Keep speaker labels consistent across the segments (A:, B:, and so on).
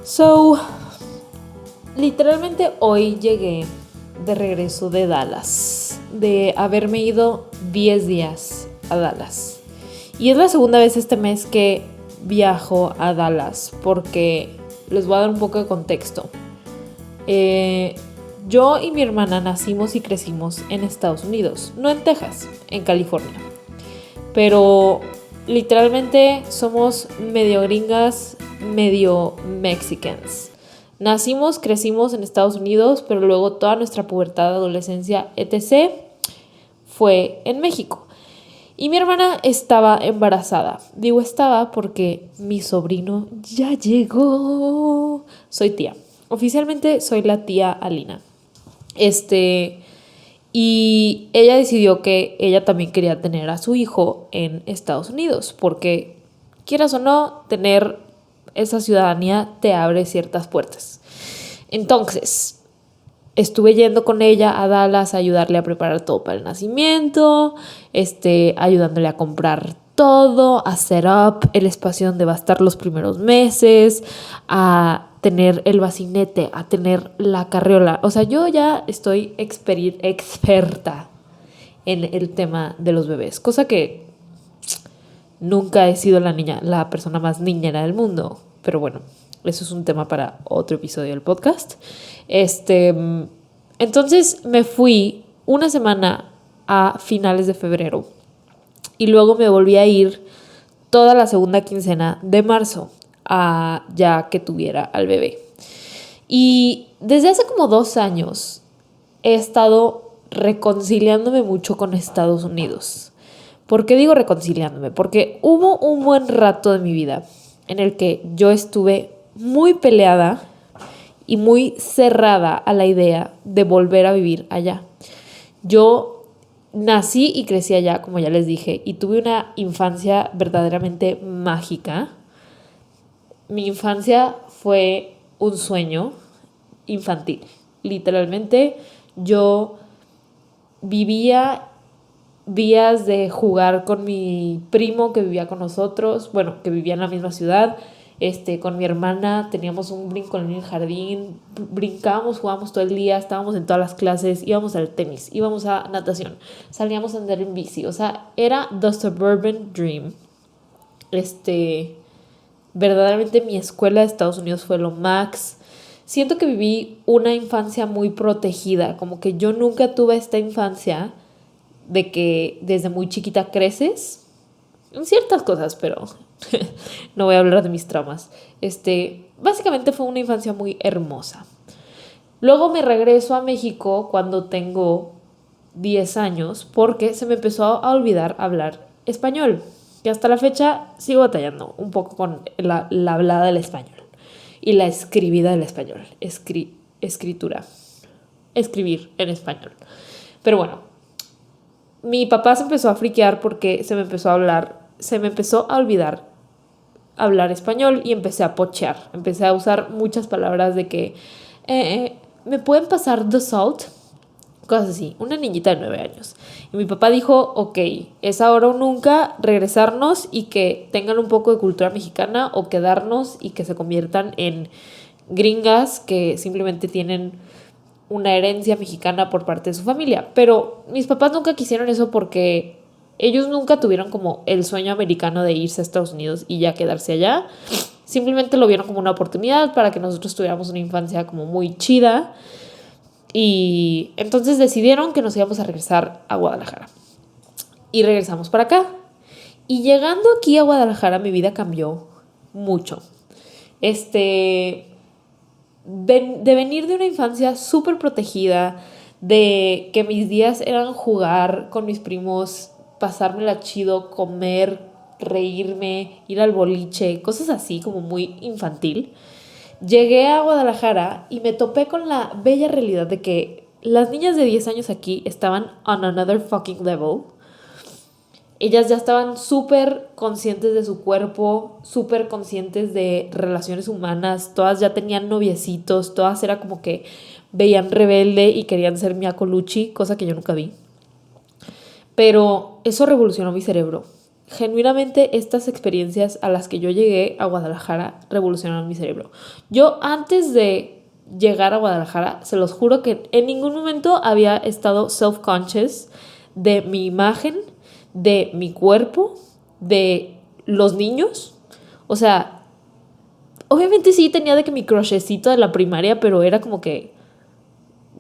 A: So, literalmente hoy llegué de regreso de Dallas, de haberme ido 10 días a Dallas. Y es la segunda vez este mes que viajo a Dallas, porque les voy a dar un poco de contexto. Yo y mi hermana nacimos y crecimos en Estados Unidos, no en Texas, en California. Pero literalmente somos medio gringas, medio mexicans. Nacimos, crecimos en Estados Unidos, pero luego toda nuestra pubertad, adolescencia, etc. fue en México. Y mi hermana estaba embarazada. Digo estaba porque mi sobrino ya llegó. Soy tía. Oficialmente soy la tía Alina. Y ella decidió que ella también quería tener a su hijo en Estados Unidos, porque quieras o no, tener esa ciudadanía te abre ciertas puertas. Entonces, estuve yendo con ella a Dallas a ayudarle a preparar todo para el nacimiento, ayudándole a comprar todo, a set up el espacio donde va a estar los primeros meses, a tener el bacinete, a tener la carriola. O sea, yo ya estoy experta en el tema de los bebés, cosa que nunca he sido la persona más niñera del mundo, pero bueno, eso es un tema para otro episodio del podcast. Entonces me fui una semana a finales de febrero y luego me volví a ir toda la segunda quincena de marzo ya que tuviera al bebé. Y desde hace como 2 años he estado reconciliándome mucho con Estados Unidos. ¿Por qué digo reconciliándome? Porque hubo un buen rato de mi vida en el que yo estuve muy peleada y muy cerrada a la idea de volver a vivir allá. Yo nací y crecí allá, como ya les dije, y tuve una infancia verdaderamente mágica. Mi infancia fue un sueño infantil. Literalmente yo vivía días de jugar con mi primo que vivía con nosotros, bueno, que vivía en la misma ciudad, con mi hermana, teníamos un brincolín en el jardín, brincábamos, jugábamos todo el día, estábamos en todas las clases, íbamos al tenis, íbamos a natación, salíamos a andar en bici, o sea, era the suburban dream. Verdaderamente mi escuela de Estados Unidos fue lo max. Siento que viví una infancia muy protegida, como que yo nunca tuve esta infancia de que desde muy chiquita creces en ciertas cosas, pero no voy a hablar de mis traumas. Básicamente fue una infancia muy hermosa. Luego me regreso a México cuando tengo 10 años porque se me empezó a olvidar hablar español, que hasta la fecha sigo batallando un poco con la hablada del español y la escribida del español, escritura, escribir en español. Pero bueno, mi papá se empezó a friquear porque se me empezó a olvidar hablar español y empecé a pochear. Empecé a usar muchas palabras de que ¿me pueden pasar the salt? Cosas así, una niñita de 9 años. Y mi papá dijo, ok, es ahora o nunca regresarnos y que tengan un poco de cultura mexicana o quedarnos y que se conviertan en gringas que simplemente tienen una herencia mexicana por parte de su familia. Pero mis papás nunca quisieron eso porque ellos nunca tuvieron como el sueño americano de irse a Estados Unidos y ya quedarse allá. Simplemente lo vieron como una oportunidad para que nosotros tuviéramos una infancia como muy chida. Y entonces decidieron que nos íbamos a regresar a Guadalajara. Y regresamos para acá. Y llegando aquí a Guadalajara mi vida cambió mucho. De venir de una infancia súper protegida, de que mis días eran jugar con mis primos, pasármela chido, comer, reírme, ir al boliche, cosas así como muy infantil. Llegué a Guadalajara y me topé con la bella realidad de que las niñas de 10 años aquí estaban on another fucking level. Ellas ya estaban súper conscientes de su cuerpo, súper conscientes de relaciones humanas, todas ya tenían noviecitos, todas era como que veían Rebelde y querían ser Mia Colucci, cosa que yo nunca vi. Pero eso revolucionó mi cerebro. genuinamente estas experiencias a las que yo llegué a Guadalajara revolucionaron mi cerebro. Yo antes de llegar a Guadalajara, se los juro que en ningún momento había estado self-conscious de mi imagen, de mi cuerpo, de los niños. O sea, obviamente sí tenía de que mi crushecito de la primaria, pero era como que,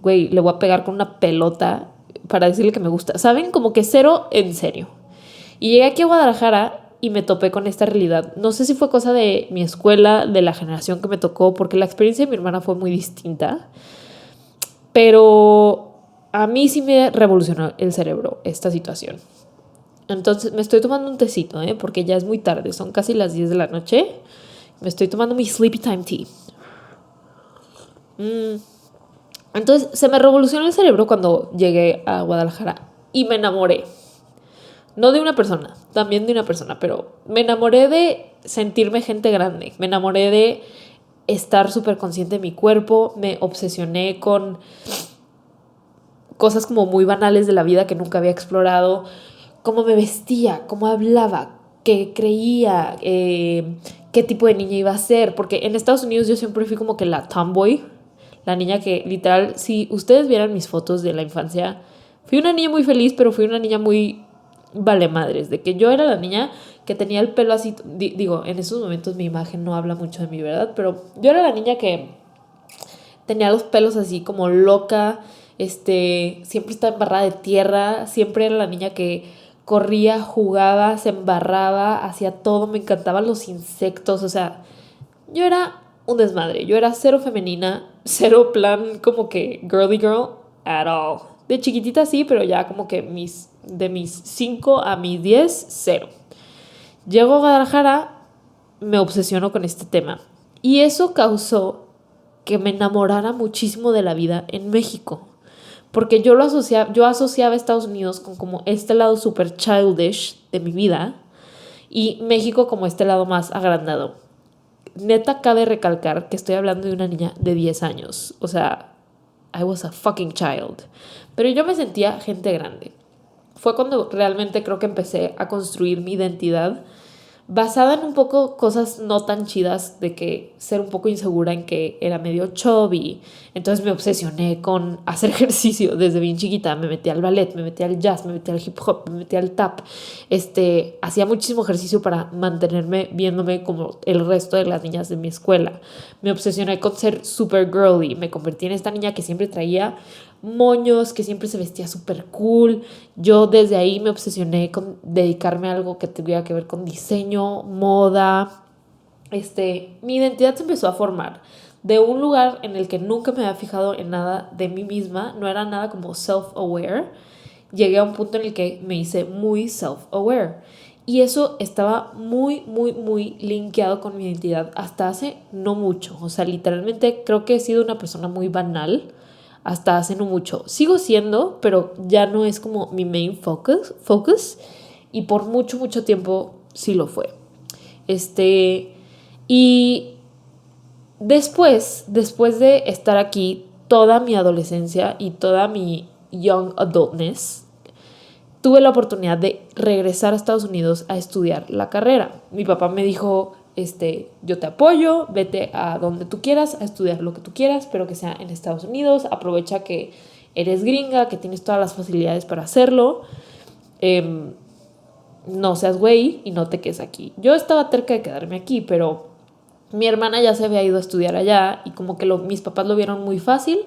A: güey, le voy a pegar con una pelota para decirle que me gusta. ¿Saben? Como que cero en serio. Y llegué aquí a Guadalajara y me topé con esta realidad. No sé si fue cosa de mi escuela, de la generación que me tocó, porque la experiencia de mi hermana fue muy distinta. Pero a mí sí me revolucionó el cerebro esta situación. Entonces me estoy tomando un tecito, porque ya es muy tarde, son casi las 10 de la noche. Me estoy tomando mi Sleepy Time Tea. Entonces se me revolucionó el cerebro cuando llegué a Guadalajara y me enamoré. No de una persona, también de una persona, pero me enamoré de sentirme gente grande. Me enamoré de estar súper consciente de mi cuerpo. Me obsesioné con cosas como muy banales de la vida que nunca había explorado. Cómo me vestía, cómo hablaba, qué creía, qué tipo de niña iba a ser. Porque en Estados Unidos yo siempre fui como que la tomboy, la niña que literal, si ustedes vieran mis fotos de la infancia, fui una niña muy feliz, pero fui una niña muy vale madres, de que yo era la niña que tenía el pelo así, digo, en esos momentos mi imagen no habla mucho de mí, ¿verdad? Pero yo era la niña que tenía los pelos así como loca, siempre estaba embarrada de tierra, siempre era la niña que corría, jugaba, se embarraba, hacía todo, me encantaban los insectos, o sea, yo era un desmadre, yo era cero femenina, cero plan como que girly girl at all. De chiquitita sí, pero ya como que de mis 5 a mis 10, cero. Llego a Guadalajara, me obsesiono con este tema. Y eso causó que me enamorara muchísimo de la vida en México. Porque yo asociaba a Estados Unidos con como este lado super childish de mi vida y México como este lado más agrandado. Neta, cabe recalcar que estoy hablando de una niña de 10 años. O sea, I was a fucking child. Pero yo me sentía gente grande. Fue cuando realmente creo que empecé a construir mi identidad basada en un poco cosas no tan chidas de que ser un poco insegura en que era medio chubby. Entonces me obsesioné con hacer ejercicio desde bien chiquita. Me metí al ballet, me metí al jazz, me metí al hip hop, me metí al tap. Hacía muchísimo ejercicio para mantenerme viéndome como el resto de las niñas de mi escuela. Me obsesioné con ser super girly. Me convertí en esta niña que siempre traía moños, que siempre se vestía súper cool. Yo desde ahí me obsesioné con dedicarme a algo que tuviera que ver con diseño, moda. Mi identidad se empezó a formar de un lugar en el que nunca me había fijado en nada de mí misma, no era nada como self-aware. Llegué a un punto en el que me hice muy self-aware. Y eso estaba muy, muy, muy linkeado con mi identidad hasta hace no mucho. O sea, literalmente creo que he sido una persona muy banal hasta hace no mucho. Sigo siendo, pero ya no es como mi main focus y por mucho, mucho tiempo sí lo fue. Y después de estar aquí toda mi adolescencia y toda mi young adultness, tuve la oportunidad de regresar a Estados Unidos a estudiar la carrera. Mi papá me dijo, yo te apoyo, vete a donde tú quieras, a estudiar lo que tú quieras, pero que sea en Estados Unidos, aprovecha que eres gringa, que tienes todas las facilidades para hacerlo, no seas güey y no te quedes aquí. Yo estaba terca de quedarme aquí, pero mi hermana ya se había ido a estudiar allá y como que mis papás lo vieron muy fácil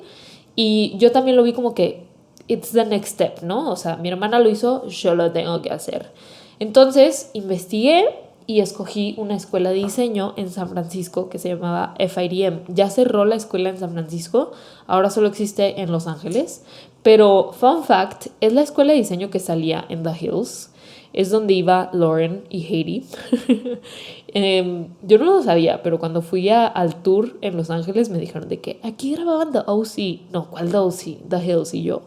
A: y yo también lo vi como que it's the next step, ¿no? O sea, mi hermana lo hizo, yo lo tengo que hacer. Entonces investigué y escogí una escuela de diseño en San Francisco que se llamaba FIDM. Ya cerró la escuela en San Francisco, ahora solo existe en Los Ángeles, pero fun fact, es la escuela de diseño que salía en The Hills. Es donde iba Lauren y Heidi. Yo no lo sabía, pero cuando fui al tour en Los Ángeles me dijeron de que aquí grababan The OC. No, ¿cuál The OC? The Hills. Y yo,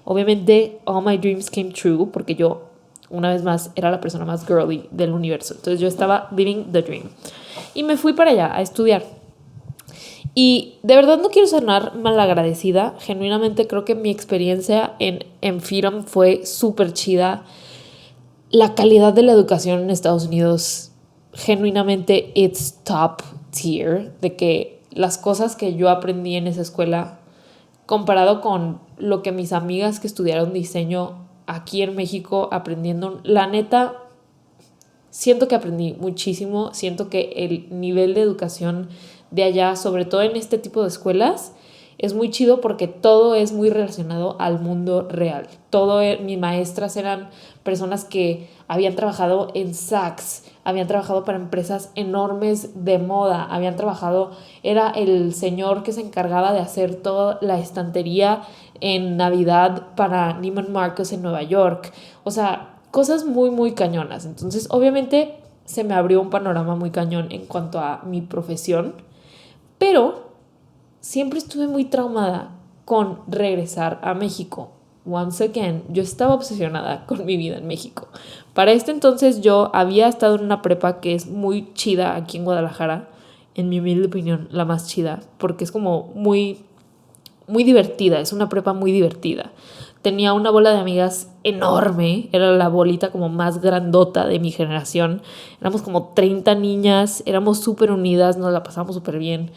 A: obviamente, all my dreams came true porque yo, una vez más, era la persona más girly del universo. Entonces yo estaba living the dream. Y me fui para allá a estudiar. Y de verdad no quiero sonar malagradecida. Genuinamente creo que mi experiencia en FIDM fue súper chida. la calidad de la educación en Estados Unidos, genuinamente, it's top tier, de que las cosas que yo aprendí en esa escuela, comparado con lo que mis amigas que estudiaron diseño aquí en México aprendiendo, la neta, siento que aprendí muchísimo, siento que el nivel de educación de allá, sobre todo en este tipo de escuelas, es muy chido porque todo es muy relacionado al mundo real. Mis maestras eran personas que habían trabajado en Saks, habían trabajado para empresas enormes de moda, era el señor que se encargaba de hacer toda la estantería en Navidad para Neiman Marcus en Nueva York. O sea, cosas muy, muy cañonas. Entonces, obviamente, se me abrió un panorama muy cañón en cuanto a mi profesión, pero siempre estuve muy traumada con regresar a México. Once again, yo estaba obsesionada con mi vida en México. Para este entonces yo había estado en una prepa que es muy chida aquí en Guadalajara, en mi humilde opinión, la más chida, porque es como muy, muy divertida, es una prepa muy divertida. Tenía una bola de amigas enorme, era la bolita como más grandota de mi generación. Éramos como 30 niñas, éramos súper unidas, nos la pasamos súper bien.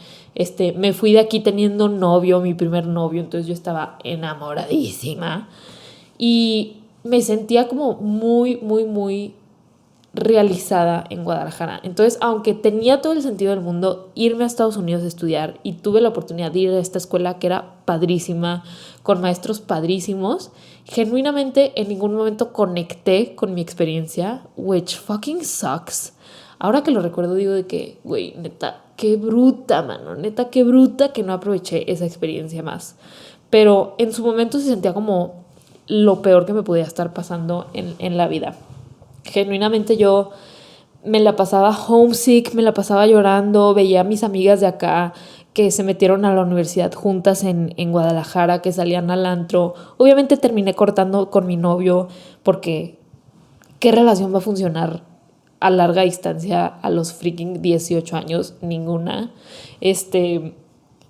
A: Me fui de aquí teniendo novio, mi primer novio, entonces yo estaba enamoradísima. Y me sentía como muy, muy, muy realizada en Guadalajara. Entonces, aunque tenía todo el sentido del mundo irme a Estados Unidos a estudiar y tuve la oportunidad de ir a esta escuela que era padrísima, con maestros padrísimos, genuinamente en ningún momento conecté con mi experiencia, which fucking sucks. Ahora que lo recuerdo digo de que, güey, neta, qué bruta, mano, neta, qué bruta que no aproveché esa experiencia más. Pero en su momento se sentía como lo peor que me podía estar pasando en la vida. Genuinamente yo me la pasaba homesick, me la pasaba llorando, veía a mis amigas de acá que se metieron a la universidad juntas en Guadalajara, que salían al antro. Obviamente terminé cortando con mi novio porque ¿qué relación va a funcionar a larga distancia a los freaking 18 años? Ninguna.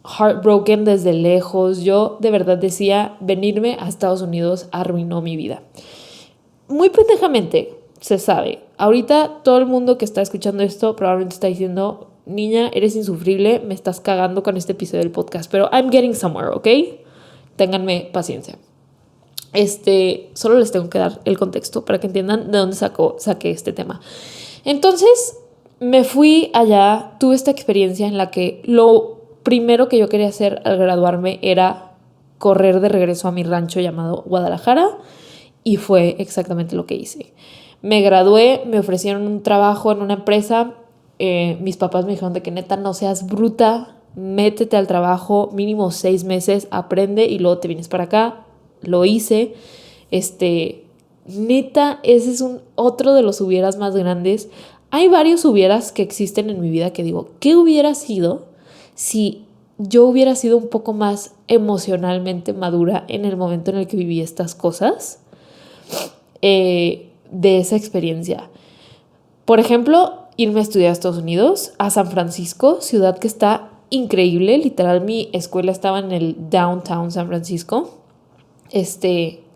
A: Heartbroken desde lejos. Yo de verdad decía, venirme a Estados Unidos arruinó mi vida. Muy pendejamente, se sabe. Ahorita todo el mundo que está escuchando esto probablemente está diciendo, niña, eres insufrible, me estás cagando con este episodio del podcast, pero I'm getting somewhere, ¿ok? Ténganme paciencia. Solo les tengo que dar el contexto para que entiendan de dónde saqué este tema. Entonces, me fui allá, tuve esta experiencia en la que lo primero que yo quería hacer al graduarme era correr de regreso a mi rancho llamado Guadalajara, y fue exactamente lo que hice. Me gradué, me ofrecieron un trabajo en una empresa, mis papás me dijeron de que neta no seas bruta, métete al trabajo, mínimo 6 meses, aprende y luego te vienes para acá. Lo hice. Neta, ese es otro de los hubieras más grandes. Hay varios hubieras que existen en mi vida que digo, ¿qué hubiera sido si yo hubiera sido un poco más emocionalmente madura en el momento en el que viví estas cosas? De esa experiencia. Por ejemplo, irme a estudiar a Estados Unidos, a San Francisco, ciudad que está increíble. Literal, mi escuela estaba en el downtown San Francisco.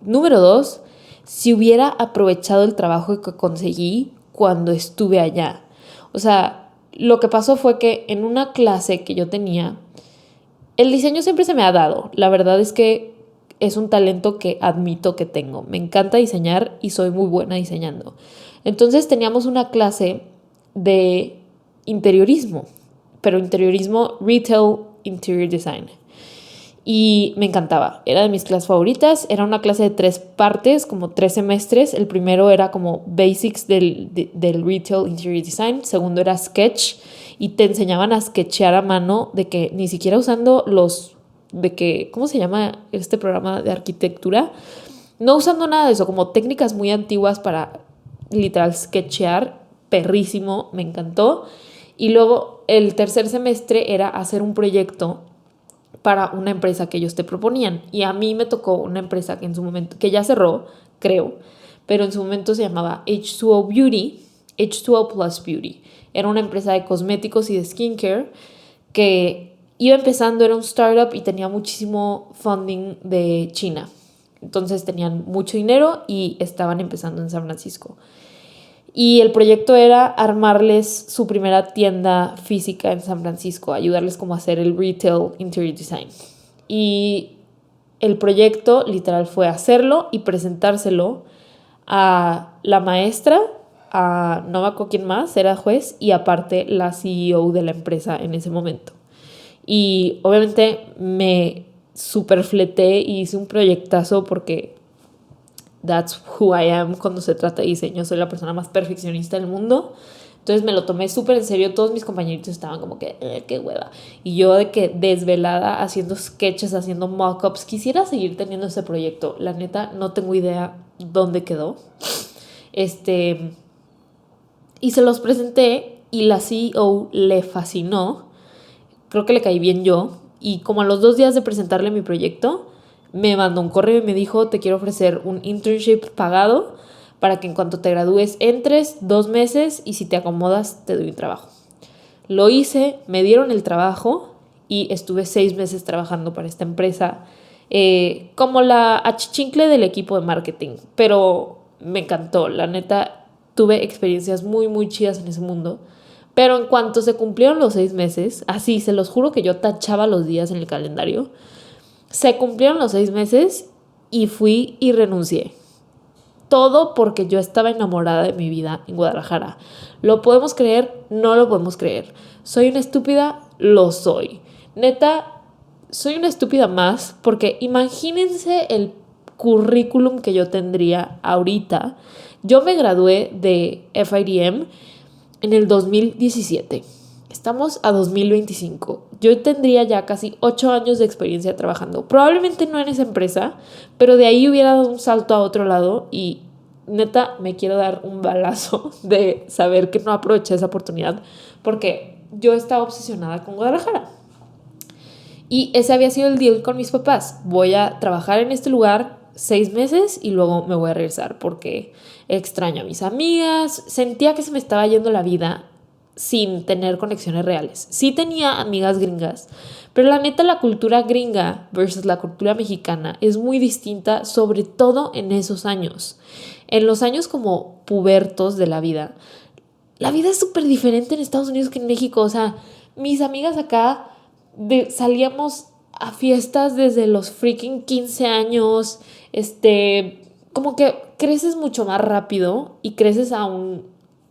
A: Número 2, si hubiera aprovechado el trabajo que conseguí cuando estuve allá. O sea, lo que pasó fue que en una clase que yo tenía, el diseño siempre se me ha dado. La verdad es que es un talento que admito que tengo. Me encanta diseñar y soy muy buena diseñando. Entonces teníamos una clase de interiorismo, pero interiorismo retail interior design. Y me encantaba, era de mis clases favoritas. Era una clase de 3 partes, como 3 semestres. El primero era como basics del retail interior design. Segundo era sketch y te enseñaban a sketchear a mano, de que ni siquiera usando ¿cómo se llama este programa de arquitectura? No usando nada de eso, como técnicas muy antiguas para literal sketchear. Perrísimo, me encantó. Y luego el tercer semestre era hacer un proyecto para una empresa que ellos te proponían. Y a mí me tocó una empresa que en su momento, que ya cerró, creo, pero en su momento se llamaba H2O Beauty, H2O Plus Beauty. Era una empresa de cosméticos y de skincare que iba empezando, era un startup y tenía muchísimo funding de China. Entonces tenían mucho dinero y estaban empezando en San Francisco. Y el proyecto era armarles su primera tienda física en San Francisco, ayudarles como a hacer el retail interior design. Y el proyecto literal fue hacerlo y presentárselo a la maestra, a no me acuerdo quién más, era juez, y aparte la CEO de la empresa en ese momento. Y obviamente me superfleté y hice un proyectazo porque that's who I am cuando se trata de diseño. Soy la persona más perfeccionista del mundo. Entonces me lo tomé súper en serio. Todos mis compañeritos estaban como que, qué hueva. Y yo de que desvelada, haciendo sketches, haciendo mock-ups. Quisiera seguir teniendo ese proyecto. La neta, no tengo idea dónde quedó. Y se los presenté y la CEO le fascinó. Creo que le caí bien yo. Y como a los 2 días de presentarle mi proyecto, me mandó un correo y me dijo, te quiero ofrecer un internship pagado para que en cuanto te gradúes entres 2 meses y si te acomodas te doy un trabajo. Lo hice, me dieron el trabajo y estuve 6 meses trabajando para esta empresa como la achichincle del equipo de marketing, pero me encantó, la neta, tuve experiencias muy, muy chidas en ese mundo. Pero en cuanto se cumplieron los 6 meses, así se los juro que yo tachaba los días en el calendario, se cumplieron los 6 meses y fui y renuncié. Todo porque yo estaba enamorada de mi vida en Guadalajara. ¿Lo podemos creer? No lo podemos creer. ¿Soy una estúpida? Lo soy. Neta, soy una estúpida más porque imagínense el currículum que yo tendría ahorita. Yo me gradué de FIDM en el 2017. Estamos a 2025. Yo tendría ya casi 8 años de experiencia trabajando. Probablemente no en esa empresa, pero de ahí hubiera dado un salto a otro lado y neta me quiero dar un balazo de saber que no aproveché esa oportunidad porque yo estaba obsesionada con Guadalajara. Y ese había sido el deal con mis papás. Voy a trabajar en este lugar 6 meses y luego me voy a regresar porque extraño a mis amigas. Sentía que se me estaba yendo la vida sin tener conexiones reales. Sí tenía amigas gringas, pero la neta la cultura gringa versus la cultura mexicana es muy distinta, sobre todo en esos años. En los años como pubertos de la vida es súper diferente en Estados Unidos que en México. O sea, mis amigas acá salíamos a fiestas desde los freaking 15 años, como que creces mucho más rápido y creces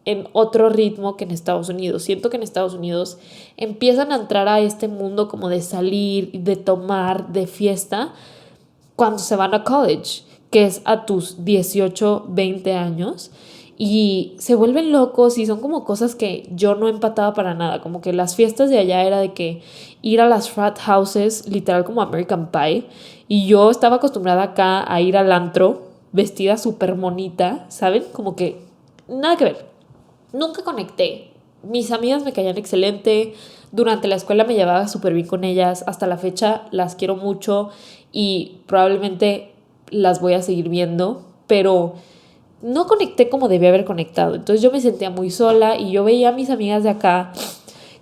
A: en otro ritmo que en Estados Unidos. Siento que en Estados Unidos empiezan a entrar a este mundo como de salir, de tomar, de fiesta, cuando se van a college, que es a tus 18, 20 años, y se vuelven locos y son como cosas que yo no empataba para nada. Como que las fiestas de allá era de que ir a las frat houses, literal como American Pie, y yo estaba acostumbrada acá a ir al antro vestida súper monita, ¿saben? Como que nada que ver. Nunca conecté. Mis amigas me caían excelente. Durante la escuela me llevaba súper bien con ellas. Hasta la fecha las quiero mucho y probablemente las voy a seguir viendo, pero no conecté como debía haber conectado. Entonces yo me sentía muy sola y yo veía a mis amigas de acá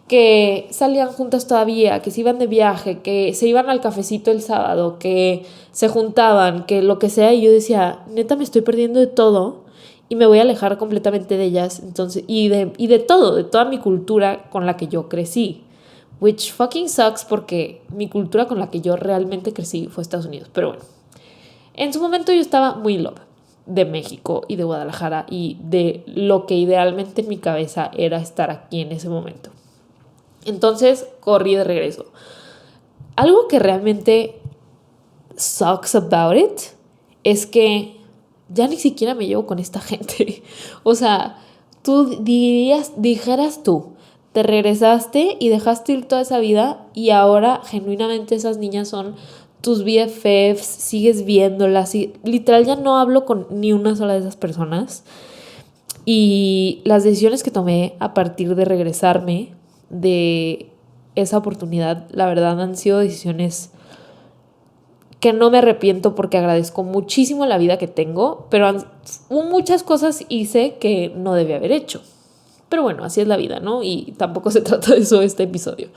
A: que salían juntas todavía, que se iban de viaje, que se iban al cafecito el sábado, que se juntaban, que lo que sea, y yo decía, neta me estoy perdiendo de todo y me voy a alejar completamente de ellas, entonces, y de todo, de toda mi cultura con la que yo crecí. Which fucking sucks porque mi cultura con la que yo realmente crecí fue Estados Unidos. Pero bueno, en su momento yo estaba muy in love de México y de Guadalajara y de lo que idealmente en mi cabeza era estar aquí en ese momento. Entonces corrí de regreso. Algo que realmente sucks about it es que ya ni siquiera me llevo con esta gente. O sea, dijeras tú, te regresaste y dejaste ir toda esa vida y ahora genuinamente esas niñas son tus BFFs, sigues viéndolas y literal ya no hablo con ni una sola de esas personas. Y las decisiones que tomé a partir de regresarme de esa oportunidad, la verdad han sido decisiones que no me arrepiento porque agradezco muchísimo la vida que tengo, pero muchas cosas hice que no debía haber hecho. Pero bueno, así es la vida, ¿no? Y tampoco se trata de eso este episodio.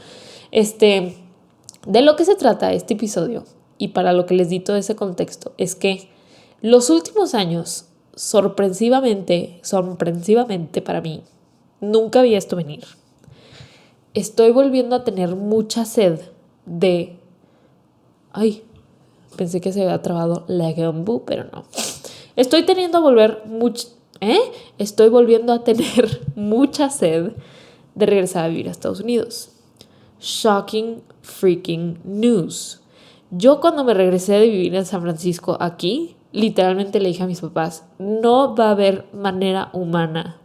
A: De lo que se trata este episodio y para lo que les di todo ese contexto, es que los últimos años, sorpresivamente para mí, nunca vi esto venir. Estoy volviendo a tener mucha sed de... Ay, pensé que se había trabado la gumbo, pero no. Estoy volviendo a tener mucha sed de regresar a vivir a Estados Unidos. Shocking freaking news. Yo cuando me regresé de vivir en San Francisco aquí, literalmente le dije a mis papás, no va a haber manera humana,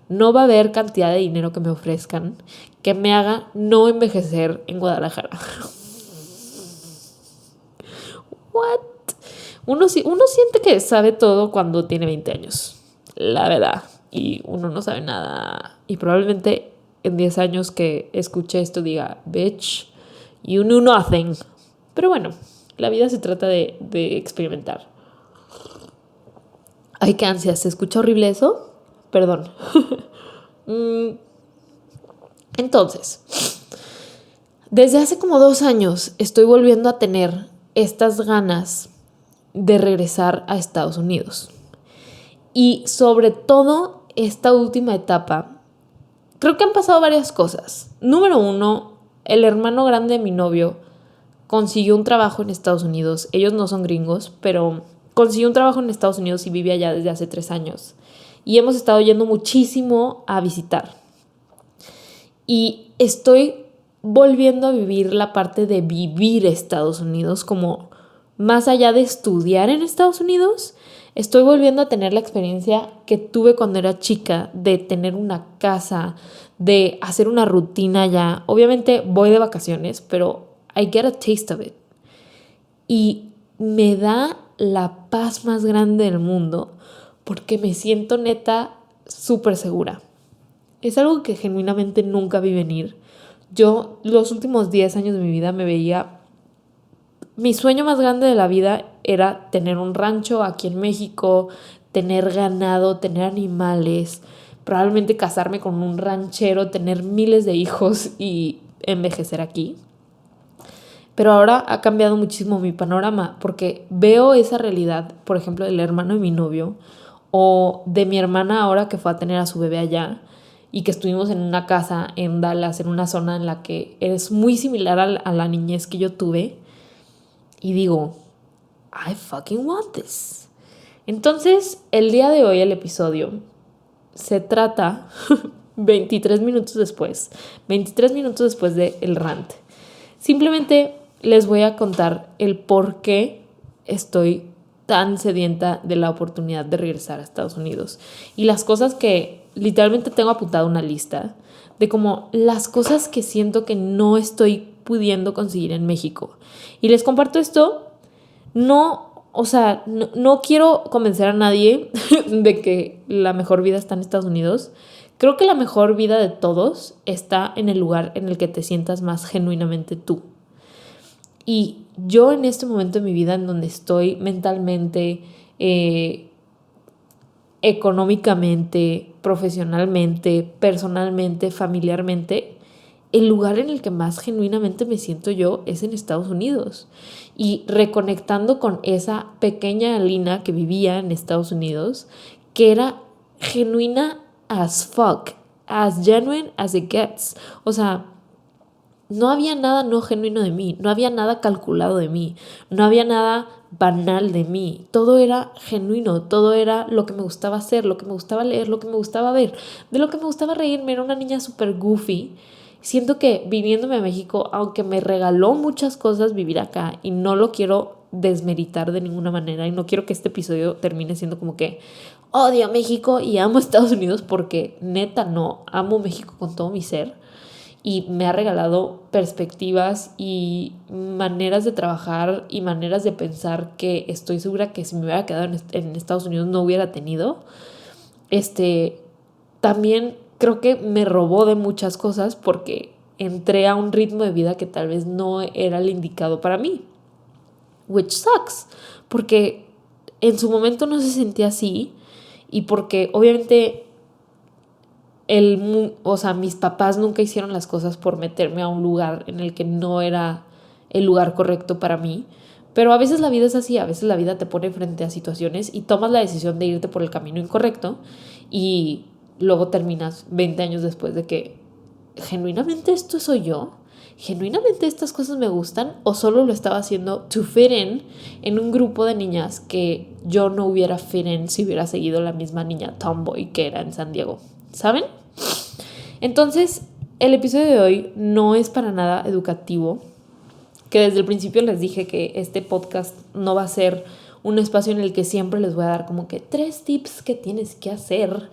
A: no va a haber cantidad de dinero que me ofrezcan que me haga no envejecer en Guadalajara. What? Uno siente que sabe todo cuando tiene 20 años, la verdad, y uno no sabe nada. Y probablemente en 10 años que escuche esto diga, bitch, you knew nothing. Pero bueno, la vida se trata de experimentar. Ay, qué ansias, ¿se escucha horrible eso? Perdón. Entonces, desde hace como 2 años estoy volviendo a tener estas ganas de regresar a Estados Unidos. Y sobre todo esta última etapa, creo que han pasado varias cosas. Número 1, el hermano grande de mi novio consiguió un trabajo en Estados Unidos. Ellos no son gringos, pero consiguió un trabajo en Estados Unidos y vive allá desde hace 3 años. Y hemos estado yendo muchísimo a visitar. Y estoy volviendo a vivir la parte de vivir Estados Unidos, como más allá de estudiar en Estados Unidos, estoy volviendo a tener la experiencia que tuve cuando era chica, de tener una casa, de hacer una rutina allá. Obviamente voy de vacaciones, pero I get a taste of it. Y me da la paz más grande del mundo porque me siento neta súper segura. Es algo que genuinamente nunca vi venir. Yo los últimos 10 años de mi vida me veía... Mi sueño más grande de la vida era tener un rancho aquí en México, tener ganado, tener animales, probablemente casarme con un ranchero, tener miles de hijos y envejecer aquí. Pero ahora ha cambiado muchísimo mi panorama porque veo esa realidad, por ejemplo, del hermano de mi novio o de mi hermana ahora que fue a tener a su bebé allá y que estuvimos en una casa en Dallas, en una zona en la que es muy similar a la niñez que yo tuve. Y digo, I fucking want this. Entonces, el día de hoy, el episodio, se trata 23 minutos después del rant. Simplemente les voy a contar el por qué estoy tan sedienta de la oportunidad de regresar a Estados Unidos. Y las cosas que literalmente tengo apuntada una lista de como las cosas que siento que no estoy pudiendo conseguir en México. Y les comparto esto, no quiero convencer a nadie de que la mejor vida está en Estados Unidos. Creo que la mejor vida de todos está en el lugar en el que te sientas más genuinamente tú. Y yo en este momento de mi vida en donde estoy mentalmente, económicamente, profesionalmente, personalmente, familiarmente, el lugar en el que más genuinamente me siento yo es en Estados Unidos. Y reconectando con esa pequeña Alina que vivía en Estados Unidos, que era genuina as fuck, as genuine as it gets. O sea, no había nada no genuino de mí, no había nada calculado de mí, no había nada banal de mí. Todo era genuino, todo era lo que me gustaba hacer, lo que me gustaba leer, lo que me gustaba ver, de lo que me gustaba reírme. Era una niña súper goofy. Siento que viviéndome a México, aunque me regaló muchas cosas vivir acá, y no lo quiero desmeritar de ninguna manera, y no quiero que este episodio termine siendo como que odio a México y amo a Estados Unidos, porque neta no, amo México con todo mi ser. Y me ha regalado perspectivas y maneras de trabajar y maneras de pensar que estoy segura que si me hubiera quedado en Estados Unidos no hubiera tenido. También creo que me robó de muchas cosas porque entré a un ritmo de vida que tal vez no era el indicado para mí. Which sucks. Porque en su momento no se sentía así y porque obviamente mis papás nunca hicieron las cosas por meterme a un lugar en el que no era el lugar correcto para mí, Pero a veces la vida es así, a veces la vida te pone frente a situaciones y tomas la decisión de irte por el camino incorrecto y luego terminas 20 años después de que genuinamente esto soy yo, genuinamente estas cosas me gustan o solo lo estaba haciendo to fit in un grupo de niñas que yo no hubiera fit in si hubiera seguido la misma niña tomboy que era en San Diego, ¿saben? Entonces, el episodio de hoy no es para nada educativo, que desde el principio les dije que este podcast no va a ser un espacio en el que siempre les voy a dar como que 3 tips que tienes que hacer,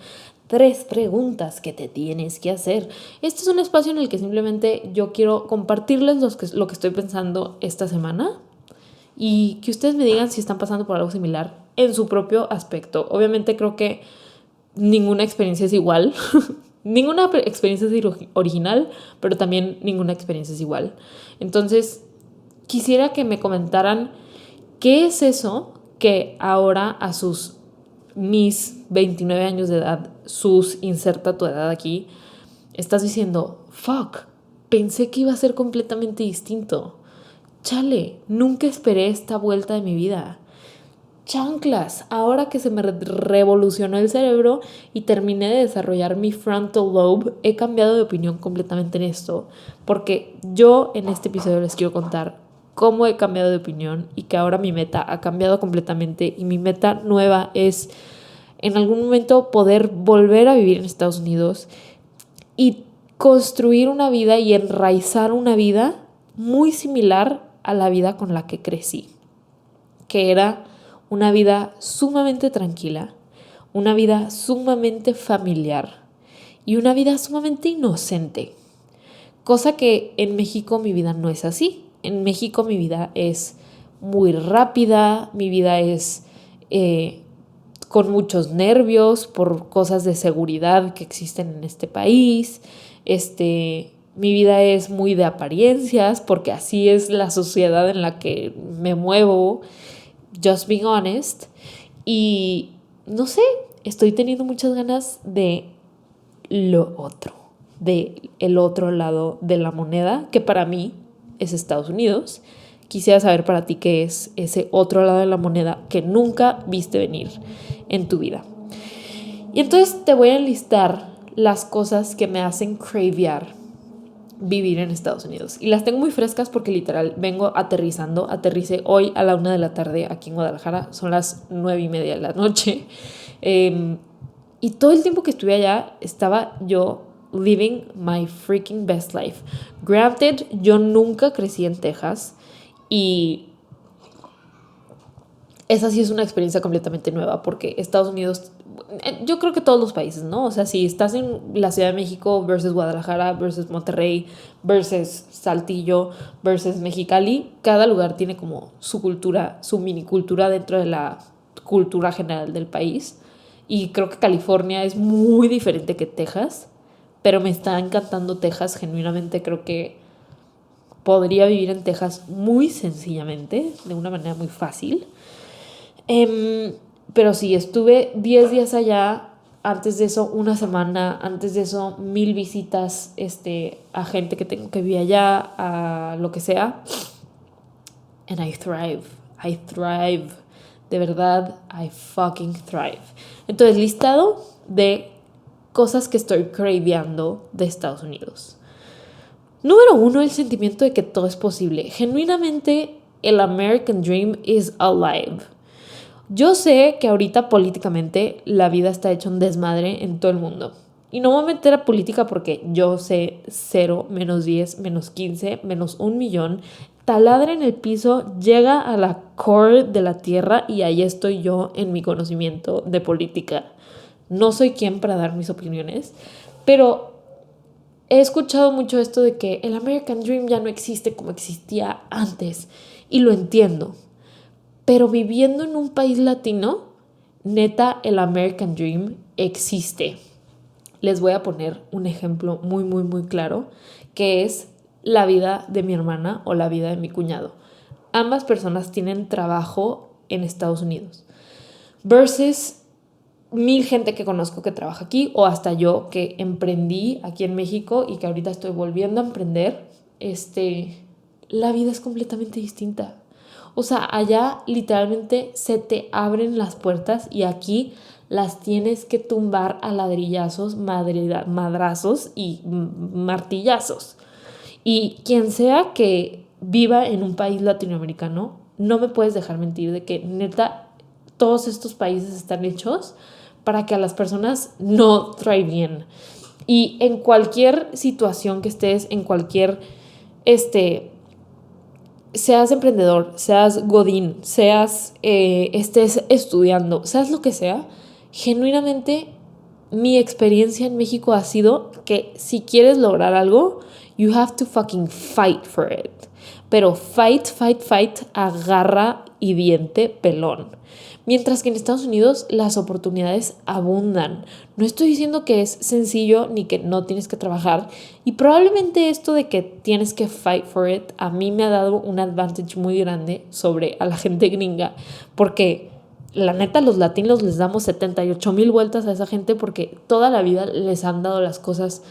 A: 3 preguntas que te tienes que hacer. Este es un espacio en el que simplemente yo quiero compartirles lo que estoy pensando esta semana y que ustedes me digan si están pasando por algo similar en su propio aspecto. Obviamente creo que ninguna experiencia es igual. Ninguna experiencia es original, pero también ninguna experiencia es igual. Entonces, quisiera que me comentaran qué es eso que ahora a mis 29 años de edad, inserta tu edad aquí, estás diciendo, fuck, pensé que iba a ser completamente distinto. Chale, nunca esperé esta vuelta de mi vida. Chanclas, ahora que se me revolucionó el cerebro y terminé de desarrollar mi frontal lobe, he cambiado de opinión completamente en esto, porque yo en este episodio les quiero contar cómo he cambiado de opinión y que ahora mi meta ha cambiado completamente y mi meta nueva es en algún momento poder volver a vivir en Estados Unidos y construir una vida y enraizar una vida muy similar a la vida con la que crecí, que era una vida sumamente tranquila, una vida sumamente familiar y una vida sumamente inocente. Cosa que en México mi vida no es así. En México mi vida es muy rápida, mi vida es con muchos nervios por cosas de seguridad que existen en este país. Mi vida es muy de apariencias porque así es la sociedad en la que me muevo. Just being honest. Y no sé, estoy teniendo muchas ganas de lo otro, de el otro lado de la moneda, que para mí es Estados Unidos. Quisiera saber para ti qué es ese otro lado de la moneda que nunca viste venir en tu vida. Y entonces te voy a enlistar las cosas que me hacen cravear vivir en Estados Unidos. Y las tengo muy frescas porque literal vengo aterrizando. Aterricé hoy a la 1 de la tarde aquí en Guadalajara. Son las 9:30 de la noche. Y todo el tiempo que estuve allá estaba yo living my freaking best life. Granted, yo nunca crecí en Texas y esa sí es una experiencia completamente nueva porque Estados Unidos, yo creo que todos los países, ¿no? O sea, si estás en la Ciudad de México versus Guadalajara versus Monterrey versus Saltillo versus Mexicali, cada lugar tiene como su cultura, su mini cultura dentro de la cultura general del país. Y creo que California es muy diferente que Texas, pero me está encantando Texas. Genuinamente creo que podría vivir en Texas muy sencillamente, de una manera muy fácil. Pero sí, estuve 10 días allá, antes de eso 1 semana, antes de eso 1000 visitas a gente que tengo que vivir allá, a lo que sea. And I thrive, de verdad, I fucking thrive. Entonces, listado de cosas que estoy craveando de Estados Unidos. Número 1, el sentimiento de que todo es posible. Genuinamente, el American Dream is alive. Yo sé que ahorita políticamente la vida está hecha un desmadre en todo el mundo. Y no me voy a meter a política porque yo sé 0, -10, -15, -1 millón. Taladra en el piso, llega a la core de la tierra y ahí estoy yo en mi conocimiento de política. No soy quien para dar mis opiniones, pero he escuchado mucho esto de que el American Dream ya no existe como existía antes y lo entiendo. Pero viviendo en un país latino, neta, el American Dream existe. Les voy a poner un ejemplo muy, muy, muy claro, que es la vida de mi hermana o la vida de mi cuñado. Ambas personas tienen trabajo en Estados Unidos. Versus 1000 gente que conozco que trabaja aquí, o hasta yo que emprendí aquí en México y que ahorita estoy volviendo a emprender. La vida es completamente distinta. O sea, allá literalmente se te abren las puertas y aquí las tienes que tumbar a ladrillazos, madrazos y martillazos. Y quien sea que viva en un país latinoamericano, no me puedes dejar mentir de que neta todos estos países están hechos para que a las personas no thriven. Y en cualquier situación que estés, en cualquier, seas emprendedor, seas godín, estés estudiando, seas lo que sea, genuinamente mi experiencia en México ha sido que si quieres lograr algo, you have to fucking fight for it. Pero fight, agarra y diente pelón. Mientras que en Estados Unidos las oportunidades abundan. No estoy diciendo que es sencillo ni que no tienes que trabajar. Y probablemente esto de que tienes que fight for it a mí me ha dado un advantage muy grande sobre a la gente gringa. Porque la neta, los latinos les damos 78,000 vueltas a esa gente porque toda la vida les han dado las cosas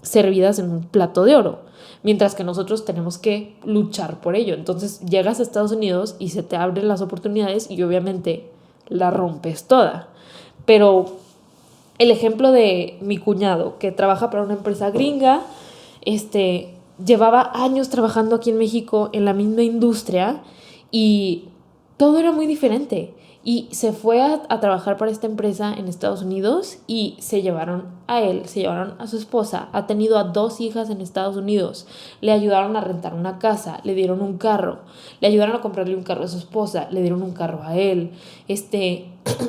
A: servidas en un plato de oro, mientras que nosotros tenemos que luchar por ello. Entonces llegas a Estados Unidos y se te abren las oportunidades y obviamente la rompes toda. Pero el ejemplo de mi cuñado que trabaja para una empresa gringa, llevaba años trabajando aquí en México en la misma industria y todo era muy diferente. Y se fue a trabajar para esta empresa en Estados Unidos y se llevaron a él, se llevaron a su esposa. Ha tenido a 2 hijas en Estados Unidos. Le ayudaron a rentar una casa, le dieron un carro, le ayudaron a comprarle un carro a su esposa, le dieron un carro a él.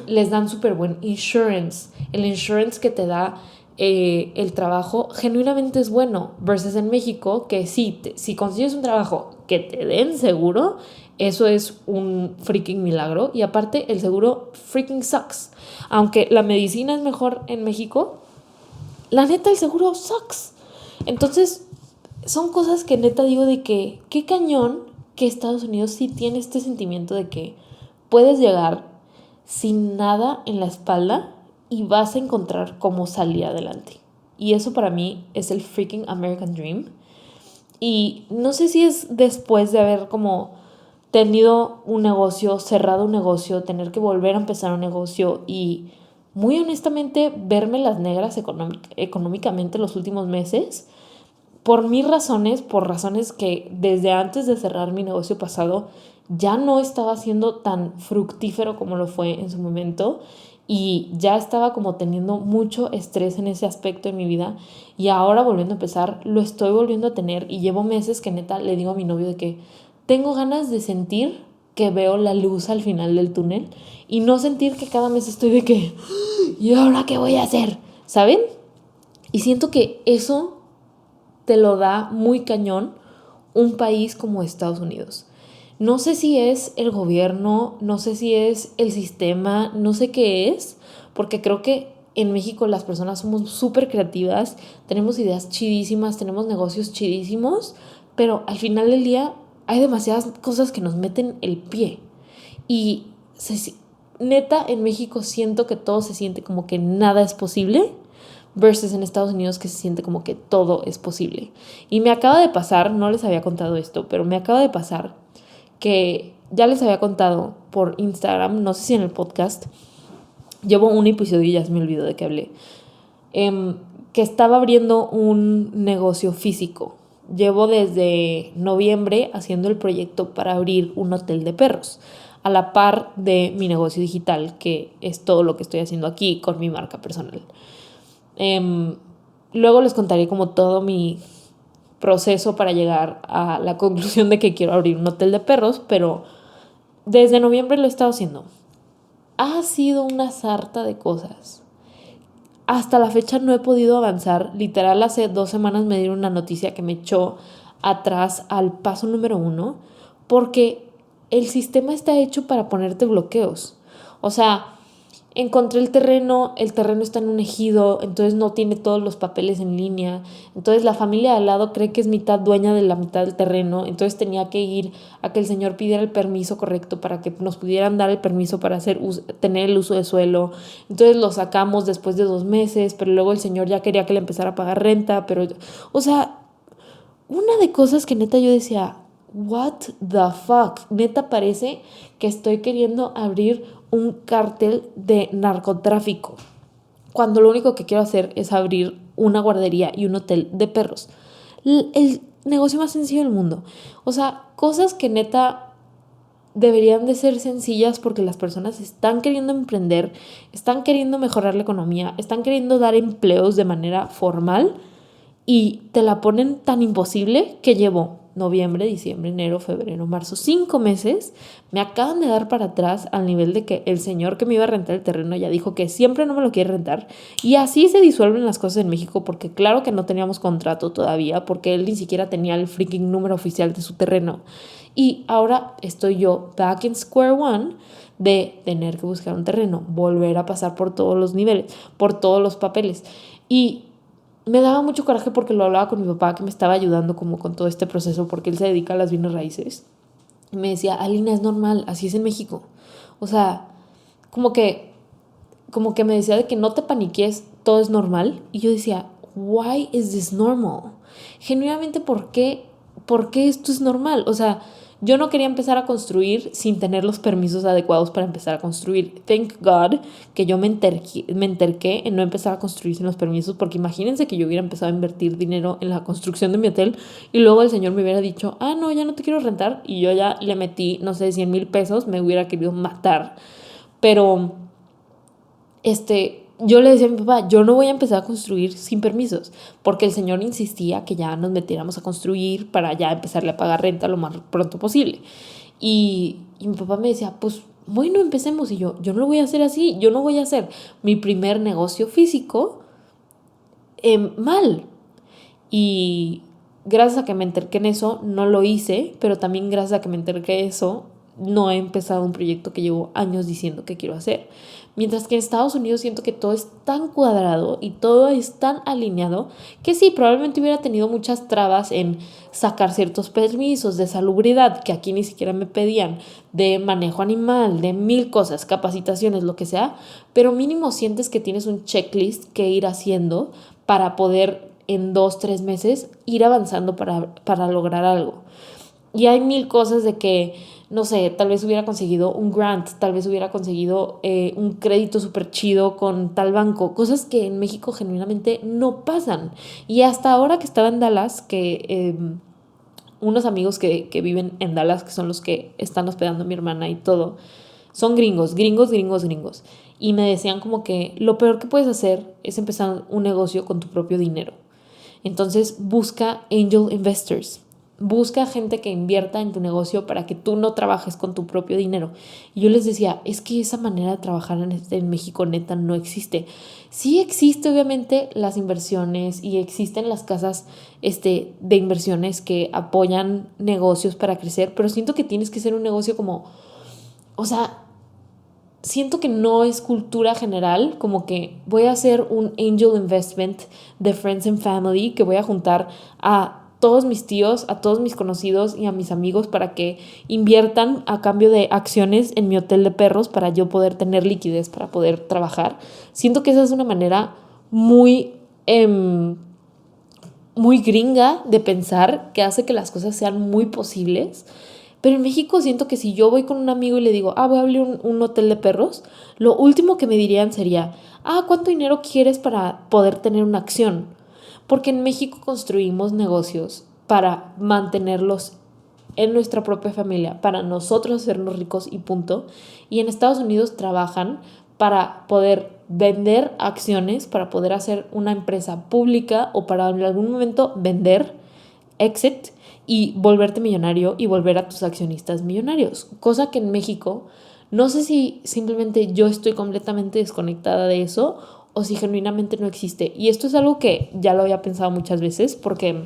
A: Les dan súper buen insurance. El insurance que te da el trabajo genuinamente es bueno, versus en México que si consigues un trabajo que te den seguro, eso es un freaking milagro. Y aparte el seguro freaking sucks. Aunque la medicina es mejor en México, la neta el seguro sucks. Entonces son cosas que neta digo de que qué cañón que Estados Unidos sí tiene este sentimiento de que puedes llegar sin nada en la espalda y vas a encontrar cómo salir adelante. Y eso para mí es el freaking American Dream. Y no sé si es después de haber como tenido un negocio, cerrado un negocio, tener que volver a empezar un negocio y muy honestamente verme las negras económicamente los últimos meses, por mis razones, por razones que desde antes de cerrar mi negocio pasado ya no estaba siendo tan fructífero como lo fue en su momento y ya estaba como teniendo mucho estrés en ese aspecto de mi vida y ahora volviendo a empezar lo estoy volviendo a tener y llevo meses que neta le digo a mi novio de que tengo ganas de sentir que veo la luz al final del túnel y no sentir que cada mes estoy de que ¿y ahora qué voy a hacer? ¿Saben? Y siento que eso te lo da muy cañón un país como Estados Unidos. No sé si es el gobierno, no sé si es el sistema, no sé qué es, porque creo que en México las personas somos súper creativas, tenemos ideas chidísimas, tenemos negocios chidísimos, pero al final del día hay demasiadas cosas que nos meten el pie. Y neta, en México siento que todo se siente como que nada es posible, versus en Estados Unidos que se siente como que todo es posible. Y me acaba de pasar, no les había contado esto, pero me acaba de pasar que ya les había contado por Instagram, no sé si en el podcast, llevo un episodio y ya se me olvidó de qué hablé, que estaba abriendo un negocio físico. Llevo desde noviembre haciendo el proyecto para abrir un hotel de perros, a la par de mi negocio digital, que es todo lo que estoy haciendo aquí con mi marca personal. Luego les contaré como todo mi proceso para llegar a la conclusión de que quiero abrir un hotel de perros, pero desde noviembre lo he estado haciendo. Ha sido una sarta de cosas. Hasta la fecha no he podido avanzar. Literal, hace 2 semanas me dieron una noticia que me echó atrás al paso número 1, porque el sistema está hecho para ponerte bloqueos. O sea, encontré el terreno está en un ejido, entonces no tiene todos los papeles en línea, entonces la familia de al lado cree que es mitad dueña de la mitad del terreno, entonces tenía que ir a que el señor pidiera el permiso correcto para que nos pudieran dar el permiso para tener el uso de suelo, entonces lo sacamos después de 2 meses, pero luego el señor ya quería que le empezara a pagar renta, pero, o sea, una de cosas que neta yo decía, what the fuck, neta parece que estoy queriendo abrir un cártel de narcotráfico, cuando lo único que quiero hacer es abrir una guardería y un hotel de perros. El negocio más sencillo del mundo. O sea, cosas que neta deberían de ser sencillas porque las personas están queriendo emprender, están queriendo mejorar la economía, están queriendo dar empleos de manera formal y te la ponen tan imposible que llevo noviembre, diciembre, enero, febrero, marzo, 5 meses, me acaban de dar para atrás al nivel de que el señor que me iba a rentar el terreno ya dijo que siempre no me lo quiere rentar y así se disuelven las cosas en México porque claro que no teníamos contrato todavía porque él ni siquiera tenía el freaking número oficial de su terreno y ahora estoy yo back in square one de tener que buscar un terreno, volver a pasar por todos los niveles, por todos los papeles y me daba mucho coraje porque lo hablaba con mi papá que me estaba ayudando como con todo este proceso porque él se dedica a las bienes raíces. Y me decía, Alina, es normal, así es en México. O sea, como que, como que me decía de que no te paniques, todo es normal. Y yo decía, why is this normal? Genuinamente, ¿por qué esto es normal? O sea, yo no quería empezar a construir sin tener los permisos adecuados para empezar a construir. Thank God que yo me enterqué en no empezar a construir sin los permisos, porque imagínense que yo hubiera empezado a invertir dinero en la construcción de mi hotel y luego el señor me hubiera dicho, ah, no, ya no te quiero rentar, y yo ya le metí, no sé, 100,000 pesos, me hubiera querido matar. Pero yo le decía a mi papá, yo no voy a empezar a construir sin permisos, porque el señor insistía que ya nos metiéramos a construir para ya empezarle a pagar renta lo más pronto posible. Y mi papá me decía, pues bueno, empecemos. Y yo no lo voy a hacer así, yo no voy a hacer mi primer negocio físico mal. Y gracias a que me enterqué en eso, no lo hice, pero también gracias a que me enterqué en eso, no he empezado un proyecto que llevo años diciendo que quiero hacer. Mientras que en Estados Unidos siento que todo es tan cuadrado y todo es tan alineado que sí, probablemente hubiera tenido muchas trabas en sacar ciertos permisos de salubridad que aquí ni siquiera me pedían, de manejo animal, de 1000 cosas, capacitaciones, lo que sea, pero mínimo sientes que tienes un checklist que ir haciendo para poder en 2, 3 meses ir avanzando para lograr algo. Y hay 1000 cosas de que, no sé, tal vez hubiera conseguido un grant, tal vez hubiera conseguido un crédito súper chido con tal banco, cosas que en México genuinamente no pasan. Y hasta ahora que estaba en Dallas, que unos amigos que viven en Dallas, que son los que están hospedando a mi hermana y todo, son gringos, gringos, gringos, gringos. Y me decían como que lo peor que puedes hacer es empezar un negocio con tu propio dinero. Entonces busca angel investors. Busca gente que invierta en tu negocio para que tú no trabajes con tu propio dinero. Y yo les decía, es que esa manera de trabajar en México neta no existe. Sí existe obviamente las inversiones y existen las casas de inversiones que apoyan negocios para crecer, pero siento que tienes que ser un negocio como, o sea, siento que no es cultura general, como que voy a hacer un angel investment de Friends and Family, que voy a juntar a todos mis tíos, a todos mis conocidos y a mis amigos para que inviertan a cambio de acciones en mi hotel de perros para yo poder tener liquidez para poder trabajar. Siento que esa es una manera muy, muy gringa de pensar que hace que las cosas sean muy posibles. Pero en México siento que si yo voy con un amigo y le digo, voy a abrir un hotel de perros, lo último que me dirían sería, ¿cuánto dinero quieres para poder tener una acción? Porque en México construimos negocios para mantenerlos en nuestra propia familia, para nosotros hacernos ricos y punto. Y en Estados Unidos trabajan para poder vender acciones, para poder hacer una empresa pública o para en algún momento vender, exit, y volverte millonario y volver a tus accionistas millonarios. Cosa que en México, no sé si simplemente yo estoy completamente desconectada de eso o si genuinamente no existe. Y esto es algo que ya lo había pensado muchas veces porque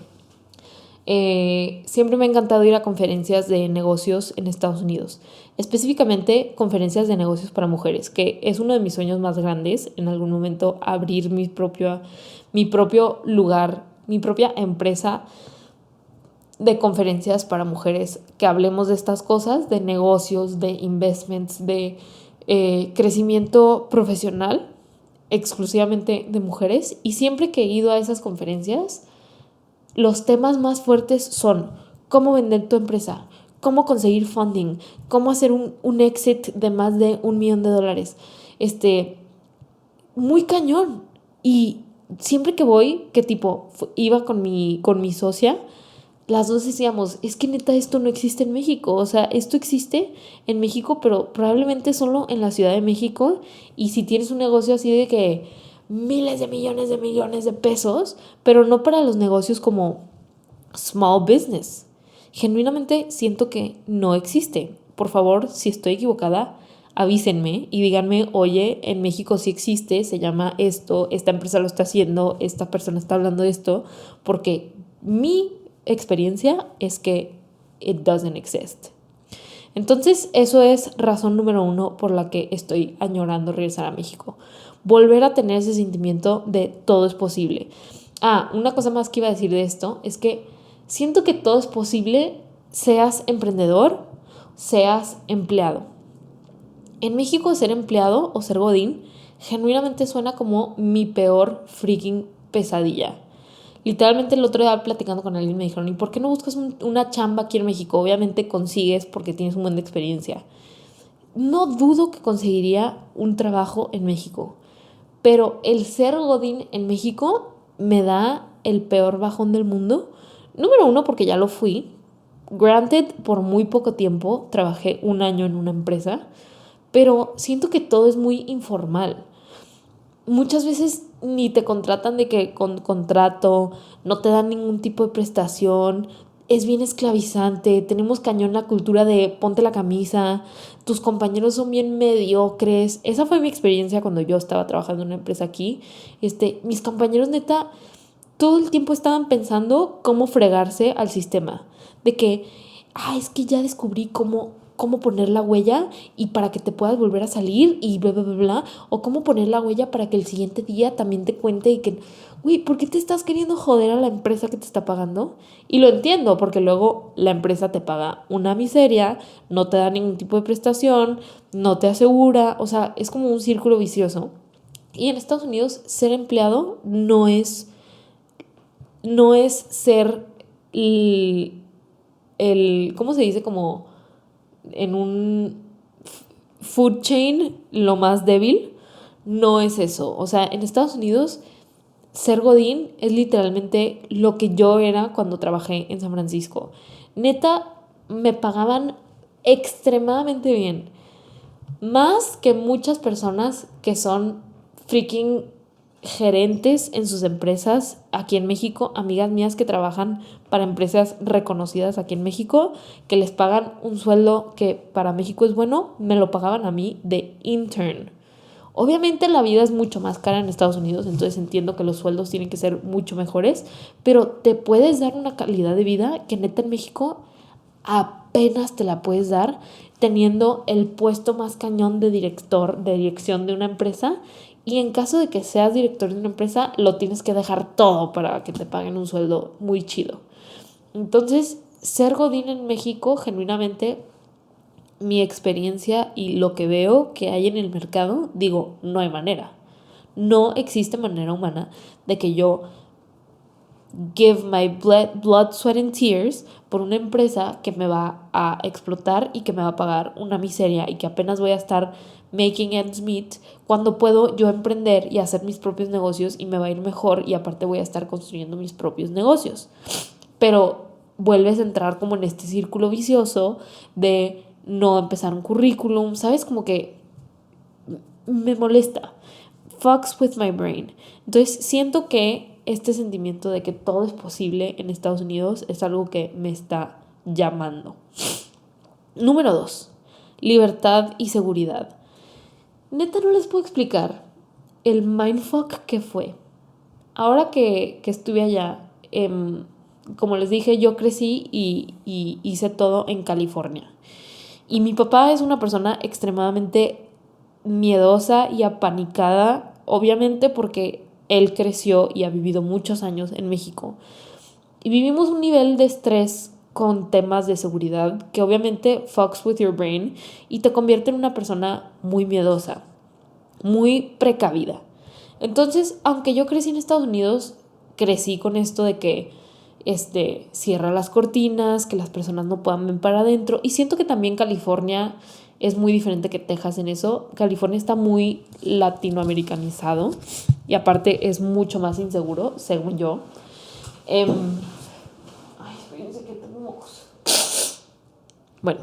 A: siempre me ha encantado ir a conferencias de negocios en Estados Unidos, específicamente conferencias de negocios para mujeres, que es uno de mis sueños más grandes, en algún momento abrir mi propio lugar, mi propia empresa de conferencias para mujeres, que hablemos de estas cosas, de negocios, de investments, de crecimiento profesional, exclusivamente de mujeres. Y siempre que he ido a esas conferencias, los temas más fuertes son cómo vender tu empresa, cómo conseguir funding, cómo hacer un exit de más de $1,000,000. Muy cañón. Y siempre que voy, que tipo, iba con mi socia, las dos decíamos, es que neta esto no existe en México, o sea, esto existe en México, pero probablemente solo en la Ciudad de México, y si tienes un negocio así de que miles de millones de pesos, pero no para los negocios como small business. Genuinamente siento que no existe. Por favor, si estoy equivocada, avísenme y díganme, oye, en México sí existe, se llama esto, esta empresa lo está haciendo, esta persona está hablando de esto, porque mi experiencia es que it doesn't exist. Entonces, eso es razón número 1 por la que estoy añorando regresar a México. Volver a tener ese sentimiento de todo es posible. Una cosa más que iba a decir de esto es que siento que todo es posible, seas emprendedor, seas empleado. En México, ser empleado o ser godín genuinamente suena como mi peor freaking pesadilla. Literalmente el otro día platicando con alguien me dijeron, ¿y por qué no buscas una chamba aquí en México? Obviamente consigues porque tienes un buen de experiencia. No dudo que conseguiría un trabajo en México, pero el ser godín en México me da el peor bajón del mundo. Número 1, porque ya lo fui. Granted, por muy poco tiempo, trabajé 1 año en una empresa, pero siento que todo es muy informal. Muchas veces ni te contratan de que con contrato, no te dan ningún tipo de prestación, es bien esclavizante, tenemos cañón la cultura de ponte la camisa, tus compañeros son bien mediocres. Esa fue mi experiencia cuando yo estaba trabajando en una empresa aquí. Mis compañeros neta todo el tiempo estaban pensando cómo fregarse al sistema, de que, es que ya descubrí cómo poner la huella y para que te puedas volver a salir y bla, bla, bla, bla, o cómo poner la huella para que el siguiente día también te cuente y que, güey, ¿por qué te estás queriendo joder a la empresa que te está pagando? Y lo entiendo, porque luego la empresa te paga una miseria, no te da ningún tipo de prestación, no te asegura, o sea, es como un círculo vicioso. Y en Estados Unidos ser empleado no es ser ¿cómo se dice? Como en un food chain lo más débil. No es eso. O sea, en Estados Unidos ser godín es literalmente lo que yo era cuando trabajé en San Francisco. Neta, me pagaban extremadamente bien. Más que muchas personas que son freaking gerentes en sus empresas aquí en México, amigas mías que trabajan para empresas reconocidas aquí en México, que les pagan un sueldo que para México es bueno, me lo pagaban a mí de intern. Obviamente la vida es mucho más cara en Estados Unidos, entonces entiendo que los sueldos tienen que ser mucho mejores, pero te puedes dar una calidad de vida que neta en México apenas te la puedes dar teniendo el puesto más cañón de dirección de una empresa, y en caso de que seas director de una empresa lo tienes que dejar todo para que te paguen un sueldo muy chido. Entonces, ser godín en México, genuinamente, mi experiencia y lo que veo que hay en el mercado, digo, no hay manera. No existe manera humana de que yo give my blood, sweat and tears por una empresa que me va a explotar y que me va a pagar una miseria y que apenas voy a estar making ends meet, cuando puedo yo emprender y hacer mis propios negocios y me va a ir mejor, y aparte voy a estar construyendo mis propios negocios. Pero vuelves a entrar como en este círculo vicioso de no empezar un currículum, ¿sabes? Como que me molesta. Fucks with my brain. Entonces siento que este sentimiento de que todo es posible en Estados Unidos es algo que me está llamando. Número 2. Libertad y seguridad. Neta no les puedo explicar el mindfuck que fue. Ahora que estuve allá, como les dije, yo crecí y hice todo en California. Y mi papá es una persona extremadamente miedosa y apanicada, obviamente porque él creció y ha vivido muchos años en México. Y vivimos un nivel de estrés con temas de seguridad que obviamente fucks with your brain y te convierte en una persona muy miedosa, muy precavida. Entonces, aunque yo crecí en Estados Unidos, crecí con esto de que cierra las cortinas, que las personas no puedan ver para adentro. Y siento que también California es muy diferente que Texas en eso. California está muy latinoamericanizado y aparte es mucho más inseguro, según yo. Ay, fíjense que tengo mocos. Bueno,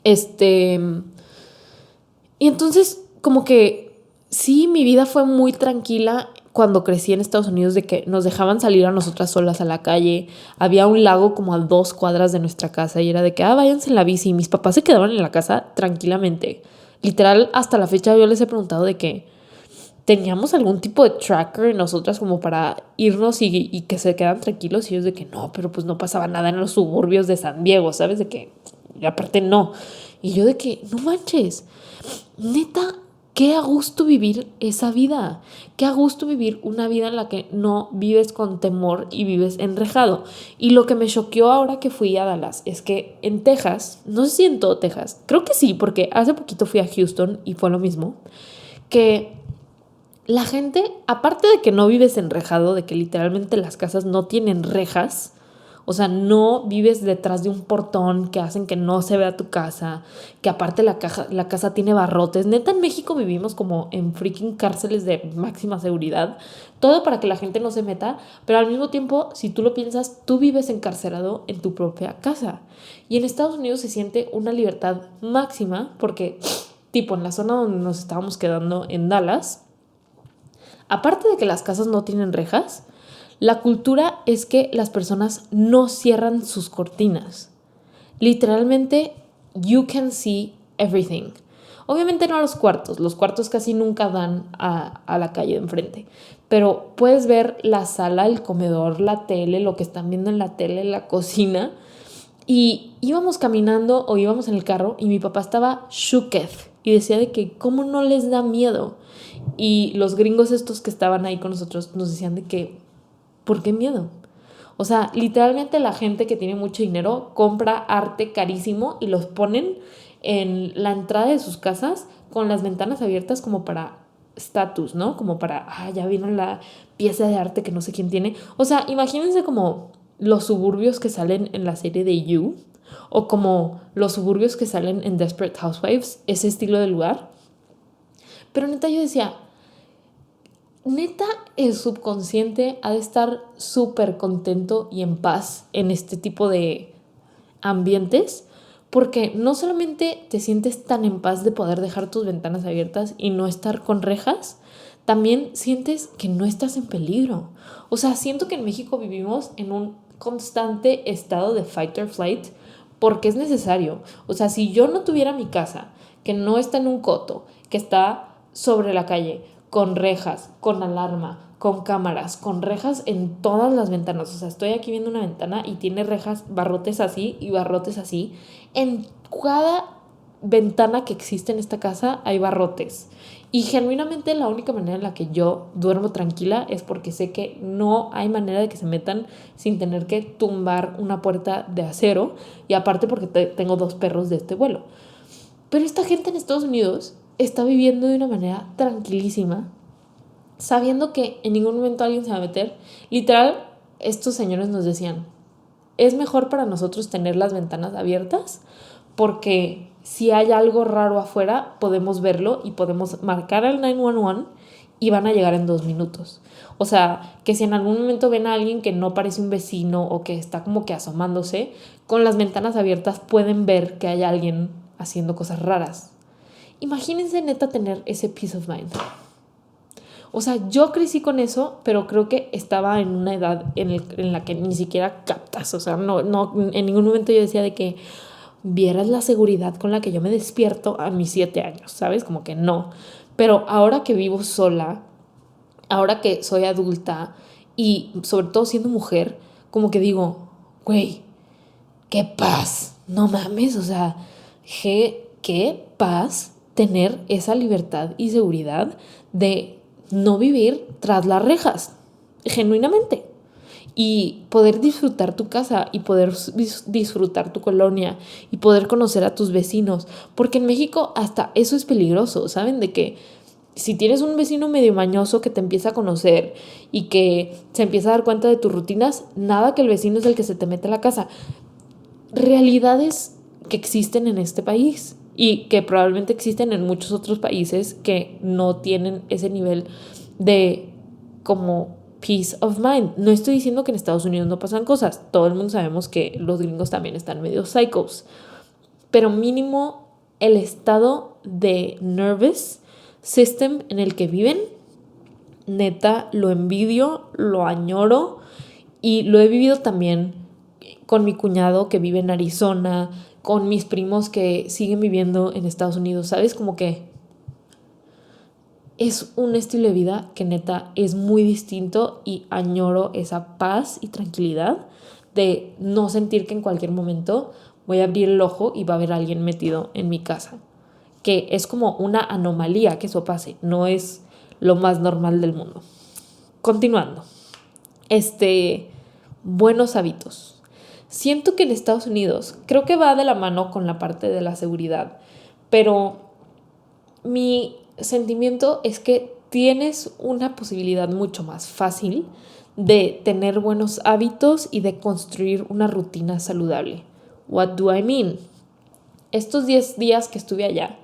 A: y entonces como que sí, mi vida fue muy tranquila cuando crecí en Estados Unidos, de que nos dejaban salir a nosotras solas a la calle. Había un lago como a 2 cuadras de nuestra casa y era de que, váyanse en la bici. Y mis papás se quedaban en la casa tranquilamente. Literal, hasta la fecha yo les he preguntado de que teníamos algún tipo de tracker en nosotras como para irnos y que se quedan tranquilos. Y ellos de que no, pero pues no pasaba nada en los suburbios de San Diego, ¿sabes? De que, y aparte no. Y yo de que, no manches, neta, qué a gusto vivir esa vida, qué a gusto vivir una vida en la que no vives con temor y vives enrejado. Y lo que me choqueó ahora que fui a Dallas es que en Texas, no sé si en todo Texas, creo que sí, porque hace poquito fui a Houston y fue lo mismo, que la gente, aparte de que no vives enrejado, de que literalmente las casas no tienen rejas, o sea, no vives detrás de un portón que hacen que no se vea tu casa, que aparte la casa tiene barrotes. Neta, en México vivimos como en freaking cárceles de máxima seguridad, todo para que la gente no se meta, pero al mismo tiempo, si tú lo piensas, tú vives encarcelado en tu propia casa. Y en Estados Unidos se siente una libertad máxima porque, tipo, en la zona donde nos estábamos quedando en Dallas, aparte de que las casas no tienen rejas, la cultura es que las personas no cierran sus cortinas. Literalmente, you can see everything. Obviamente no los cuartos casi nunca dan a la calle de enfrente, pero puedes ver la sala, el comedor, la tele, lo que están viendo en la tele, la cocina. Y íbamos caminando o íbamos en el carro y mi papá estaba shooketh y decía de que cómo no les da miedo. Y los gringos estos que estaban ahí con nosotros nos decían de que, ¿por qué miedo? O sea, literalmente la gente que tiene mucho dinero compra arte carísimo y los ponen en la entrada de sus casas con las ventanas abiertas como para estatus, ¿no? Como para, ya vino la pieza de arte que no sé quién tiene. O sea, imagínense como los suburbios que salen en la serie de You o como los suburbios que salen en Desperate Housewives, ese estilo de lugar. Pero neta yo decía, neta, el subconsciente ha de estar súper contento y en paz en este tipo de ambientes, porque no solamente te sientes tan en paz de poder dejar tus ventanas abiertas y no estar con rejas, también sientes que no estás en peligro. O sea, siento que en México vivimos en un constante estado de fight or flight porque es necesario. O sea, si yo no tuviera mi casa, que no está en un coto, que está sobre la calle, con rejas, con alarma, con cámaras, con rejas en todas las ventanas. O sea, estoy aquí viendo una ventana y tiene rejas, barrotes así y barrotes así. En cada ventana que existe en esta casa hay barrotes. Y genuinamente la única manera en la que yo duermo tranquila es porque sé que no hay manera de que se metan sin tener que tumbar una puerta de acero. Y aparte porque tengo 2 perros de este vuelo. Pero esta gente en Estados Unidos está viviendo de una manera tranquilísima, sabiendo que en ningún momento alguien se va a meter. Literal, estos señores nos decían, es mejor para nosotros tener las ventanas abiertas porque si hay algo raro afuera, podemos verlo y podemos marcar al 911 y van a llegar en 2 minutos. O sea, que si en algún momento ven a alguien que no parece un vecino o que está como que asomándose, con las ventanas abiertas pueden ver que hay alguien haciendo cosas raras. Imagínense neta tener ese peace of mind. O sea, yo crecí con eso, pero creo que estaba en una edad en la que ni siquiera captas. O sea, no, en ningún momento yo decía de que vieras la seguridad con la que yo me despierto a mis 7 años, ¿sabes? Como que no. Pero ahora que vivo sola, ahora que soy adulta y sobre todo siendo mujer, como que digo, güey, qué paz, no mames, o sea, qué paz tener esa libertad y seguridad de no vivir tras las rejas, genuinamente. Y poder disfrutar tu casa y poder disfrutar tu colonia y poder conocer a tus vecinos. Porque en México hasta eso es peligroso, ¿saben? De que Si tienes un vecino medio mañoso que te empieza a conocer y que se empieza a dar cuenta de tus rutinas, nada que el vecino es el que se te mete a la casa. Realidades que existen en este país y que probablemente existen en muchos otros países que no tienen ese nivel de como peace of mind. No estoy diciendo que en Estados Unidos no pasan cosas. Todo el mundo sabemos que los gringos también están medio psychos. Pero mínimo el estado de nervous system en el que viven, neta, lo envidio, lo añoro y lo he vivido también con mi cuñado que vive en Arizona, con mis primos que siguen viviendo en Estados Unidos, ¿sabes? Como que es un estilo de vida que neta es muy distinto y añoro esa paz y tranquilidad de no sentir que en cualquier momento voy a abrir el ojo y va a haber alguien metido en mi casa. Que es como una anomalía que eso pase, no es lo más normal del mundo. Continuando. Buenos hábitos. Siento que en Estados Unidos, creo que va de la mano con la parte de la seguridad, pero mi sentimiento es que tienes una posibilidad mucho más fácil de tener buenos hábitos y de construir una rutina saludable. What do I mean? Estos 10 días que estuve allá,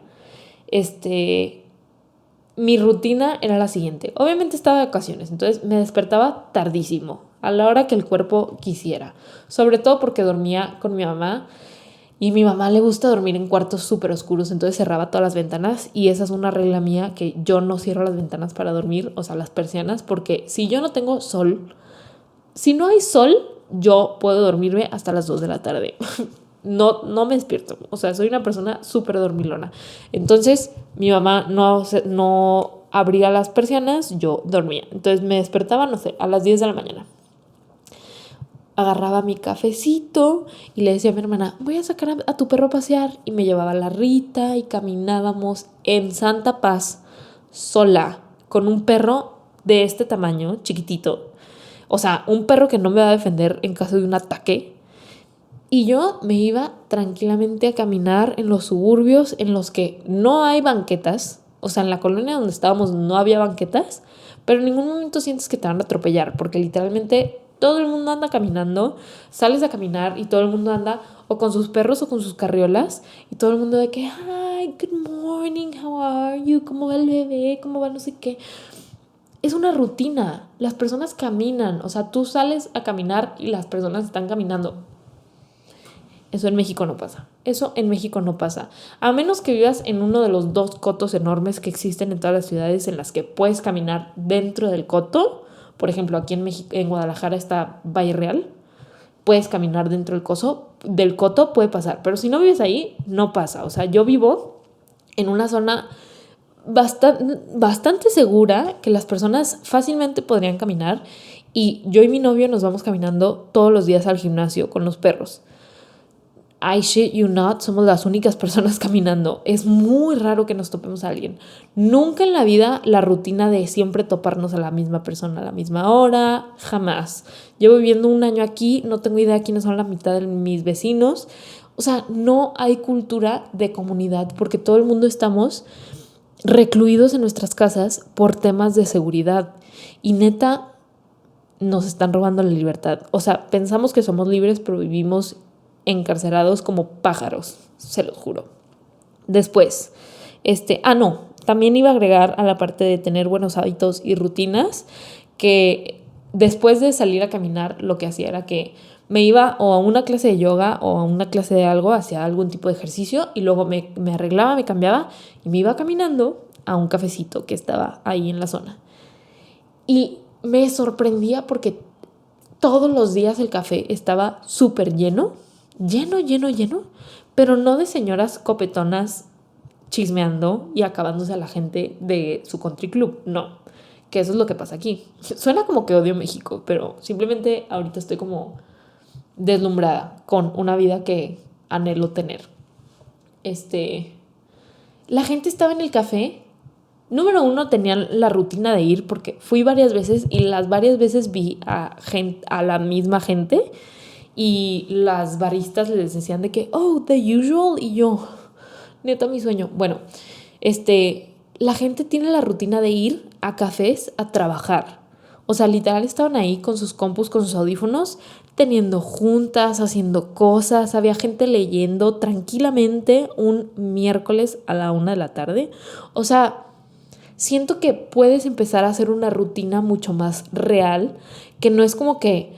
A: mi rutina era la siguiente. Obviamente estaba de vacaciones, entonces me despertaba tardísimo, a la hora que el cuerpo quisiera. Sobre todo porque dormía con mi mamá y a mi mamá le gusta dormir en cuartos súper oscuros, entonces cerraba todas las ventanas y esa es una regla mía que yo no cierro las ventanas para dormir, o sea, las persianas, porque si yo no tengo sol, si no hay sol, yo puedo dormirme hasta las 2 de la tarde. No me despierto. O sea, soy una persona súper dormilona. Entonces, mi mamá no abría las persianas, yo dormía. Entonces, me despertaba, no sé, a las 10 de la mañana. Agarraba mi cafecito y le decía a mi hermana, voy a sacar a tu perro a pasear. Y me llevaba a la Rita y caminábamos en santa paz, sola, con un perro de este tamaño, chiquitito. O sea, un perro que no me va a defender en caso de un ataque. Y yo me iba tranquilamente a caminar en los suburbios en los que no hay banquetas. O sea, en la colonia donde estábamos no había banquetas, pero en ningún momento sientes que te van a atropellar, porque literalmente todo el mundo anda caminando, sales a caminar y todo el mundo anda o con sus perros o con sus carriolas y todo el mundo de que, hi, good morning, how are you, cómo va el bebé, cómo va no sé qué. Es una rutina, las personas caminan, o sea, tú sales a caminar y las personas están caminando. Eso en México no pasa. Eso en México no pasa. A menos que vivas en uno de los 2 cotos enormes que existen en todas las ciudades en las que puedes caminar dentro del coto. Por ejemplo, aquí en México, en Guadalajara está Valle Real. Puedes caminar dentro del coto, puede pasar. Pero si no vives ahí, no pasa. O sea, yo vivo en una zona bastante segura que las personas fácilmente podrían caminar. Y yo y mi novio nos vamos caminando todos los días al gimnasio con los perros. I shit you not, somos las únicas personas caminando. Es muy raro que nos topemos a alguien. Nunca en la vida la rutina de siempre toparnos a la misma persona a la misma hora, jamás. Llevo viviendo 1 año aquí, no tengo idea quiénes son la mitad de mis vecinos. O sea, no hay cultura de comunidad porque todo el mundo estamos recluidos en nuestras casas por temas de seguridad. Y neta, nos están robando la libertad. O sea, pensamos que somos libres, pero vivimos encarcelados como pájaros, se los juro. Después, también iba a agregar a la parte de tener buenos hábitos y rutinas, que después de salir a caminar, lo que hacía era que me iba o a una clase de yoga o a una clase de algo, hacía algún tipo de ejercicio y luego me arreglaba, me cambiaba y me iba caminando a un cafecito que estaba ahí en la zona. Y me sorprendía porque todos los días el café estaba súper lleno, pero no de señoras copetonas chismeando y acabándose a la gente de su country club, no, que eso es lo que pasa aquí. Suena como que odio México, pero simplemente ahorita estoy como deslumbrada con una vida que anhelo tener. La gente estaba en el café. Número 1, tenían la rutina de ir porque fui varias veces y las varias veces vi a la misma gente. Y las baristas les decían de que, oh, the usual. Y yo, neta, mi sueño. Bueno, la gente tiene la rutina de ir a cafés a trabajar. O sea, literal estaban ahí con sus compus, con sus audífonos, teniendo juntas, haciendo cosas. Había gente leyendo tranquilamente un miércoles a la 1 de la tarde. O sea, siento que puedes empezar a hacer una rutina mucho más real, que no es como que,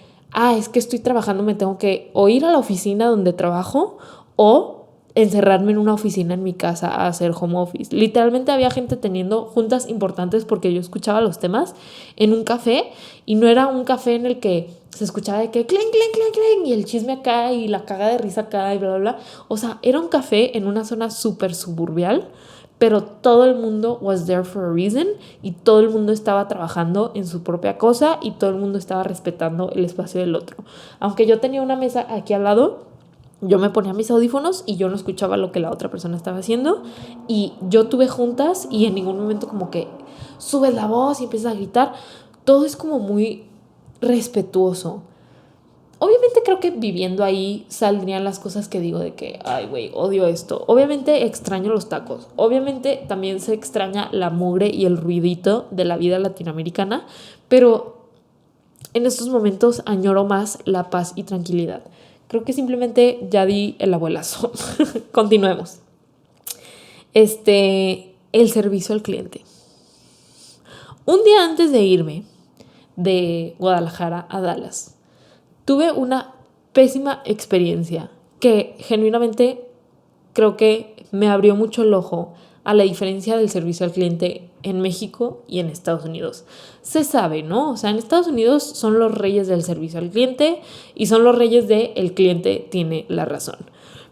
A: es que estoy trabajando, me tengo que o ir a la oficina donde trabajo o encerrarme en una oficina en mi casa a hacer home office. Literalmente había gente teniendo juntas importantes porque yo escuchaba los temas en un café y no era un café en el que se escuchaba de que clen, clen, clen, clen y el chisme acá y la caga de risa acá y bla, bla, bla. O sea, era un café en una zona súper suburbial, pero todo el mundo was there for a reason y todo el mundo estaba trabajando en su propia cosa y todo el mundo estaba respetando el espacio del otro. Aunque yo tenía una mesa aquí al lado, yo me ponía mis audífonos y yo no escuchaba lo que la otra persona estaba haciendo y yo tuve juntas y en ningún momento como que subes la voz y empiezas a gritar. Todo es como muy respetuoso. Obviamente creo que viviendo ahí saldrían las cosas que digo de que, ay, güey, odio esto. Obviamente extraño los tacos. Obviamente también se extraña la mugre y el ruidito de la vida latinoamericana, pero en estos momentos añoro más la paz y tranquilidad. Creo que simplemente ya di el abuelazo. Continuemos. El servicio al cliente. Un día antes de irme de Guadalajara a Dallas, tuve una pésima experiencia que genuinamente creo que me abrió mucho el ojo a la diferencia del servicio al cliente en México y en Estados Unidos. Se sabe, ¿no? O sea, en Estados Unidos son los reyes del servicio al cliente y son los reyes de el cliente tiene la razón.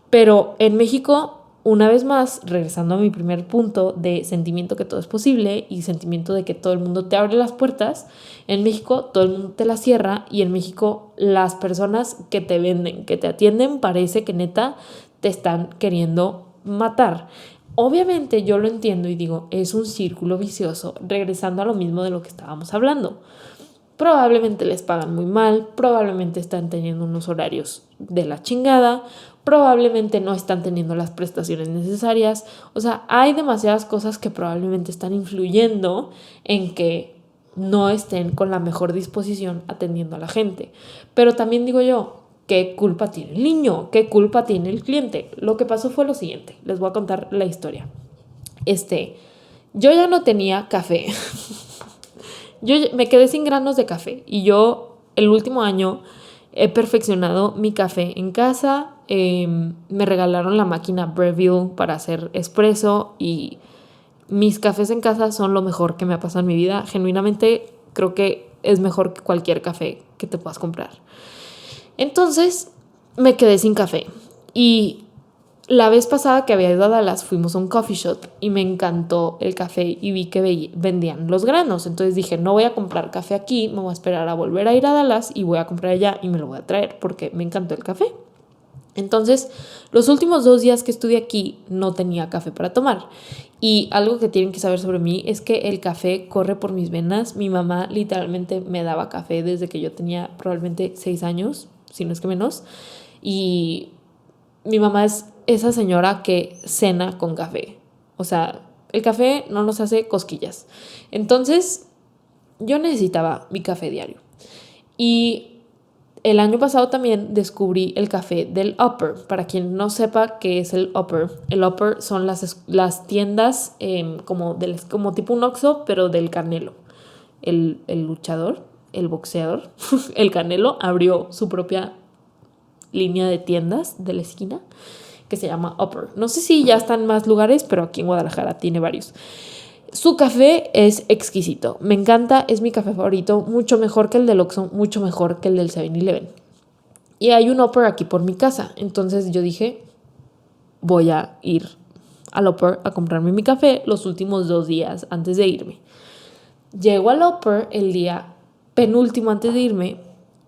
A: Pero en México, una vez más, regresando a mi primer punto de sentimiento que todo es posible y sentimiento de que todo el mundo te abre las puertas, en México todo el mundo te las cierra y en México las personas que te venden, que te atienden, parece que neta te están queriendo matar. Obviamente yo lo entiendo y digo, es un círculo vicioso, regresando a lo mismo de lo que estábamos hablando. Probablemente les pagan muy mal, probablemente están teniendo unos horarios de la chingada, probablemente no están teniendo las prestaciones necesarias. O sea, hay demasiadas cosas que probablemente están influyendo en que no estén con la mejor disposición atendiendo a la gente. Pero también digo yo, ¿qué culpa tiene el niño? ¿Qué culpa tiene el cliente? Lo que pasó fue lo siguiente, les voy a contar la historia. Yo ya no tenía café. Yo me quedé sin granos de café y yo el último año he perfeccionado mi café en casa. Me regalaron la máquina Breville para hacer espresso y mis cafés en casa son lo mejor que me ha pasado en mi vida. Genuinamente creo que es mejor que cualquier café que te puedas comprar. Entonces me quedé sin café y la vez pasada que había ido a Dallas fuimos a un coffee shop y me encantó el café y vi que vendían los granos. Entonces dije, no voy a comprar café aquí, me voy a esperar a volver a ir a Dallas y voy a comprar allá y me lo voy a traer porque me encantó el café. Entonces, los últimos 2 días que estuve aquí no tenía café para tomar. Y algo que tienen que saber sobre mí es que el café corre por mis venas. Mi mamá literalmente me daba café desde que yo tenía probablemente 6 años, si no es que menos. Y mi mamá es esa señora que cena con café. O sea, el café no nos hace cosquillas. Entonces, yo necesitaba mi café diario. Y el año pasado también descubrí el café del Upper. Para quien no sepa qué es el Upper son las tiendas como tipo un Oxxo, pero del Canelo. El luchador, el boxeador, el Canelo abrió su propia línea de tiendas de la esquina que se llama Upper. No sé si ya están en más lugares, pero aquí en Guadalajara tiene varios. Su café es exquisito, me encanta, es mi café favorito, mucho mejor que el del Oxxo, mucho mejor que el del 7-Eleven. Y hay un Upper aquí por mi casa, entonces yo dije, voy a ir al Upper a comprarme mi café los últimos 2 días antes de irme. Llego al Upper el día penúltimo antes de irme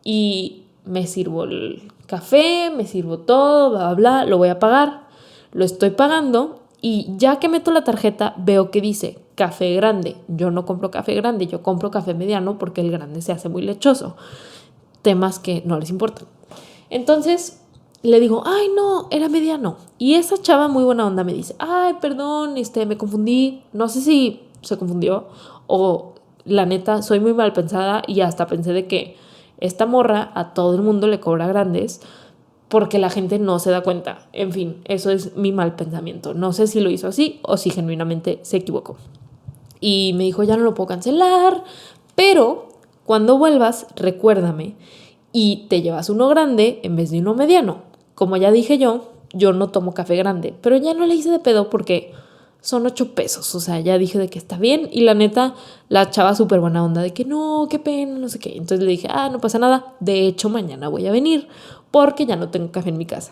A: y me sirvo el café, me sirvo todo, bla, bla, bla, lo voy a pagar, lo estoy pagando y ya que meto la tarjeta veo que dice café grande. Yo no compro café grande, yo compro café mediano porque el grande se hace muy lechoso. Temas que no les importan. Entonces le digo, ay, no, era mediano. Y esa chava muy buena onda me dice, ay, perdón, me confundí. No sé si se confundió o la neta, soy muy mal pensada y hasta pensé de que esta morra a todo el mundo le cobra grandes porque la gente no se da cuenta. En fin, eso es mi mal pensamiento. No sé si lo hizo así o si genuinamente se equivocó. Y me dijo, ya no lo puedo cancelar, pero cuando vuelvas, recuérdame y te llevas uno grande en vez de uno mediano. Como ya dije yo no tomo café grande, pero ya no le hice de pedo porque son 8 pesos. O sea, ya dije de que está bien. Y la neta, la chava súper buena onda de que no, qué pena, no sé qué. Entonces le dije, no pasa nada. De hecho, mañana voy a venir porque ya no tengo café en mi casa.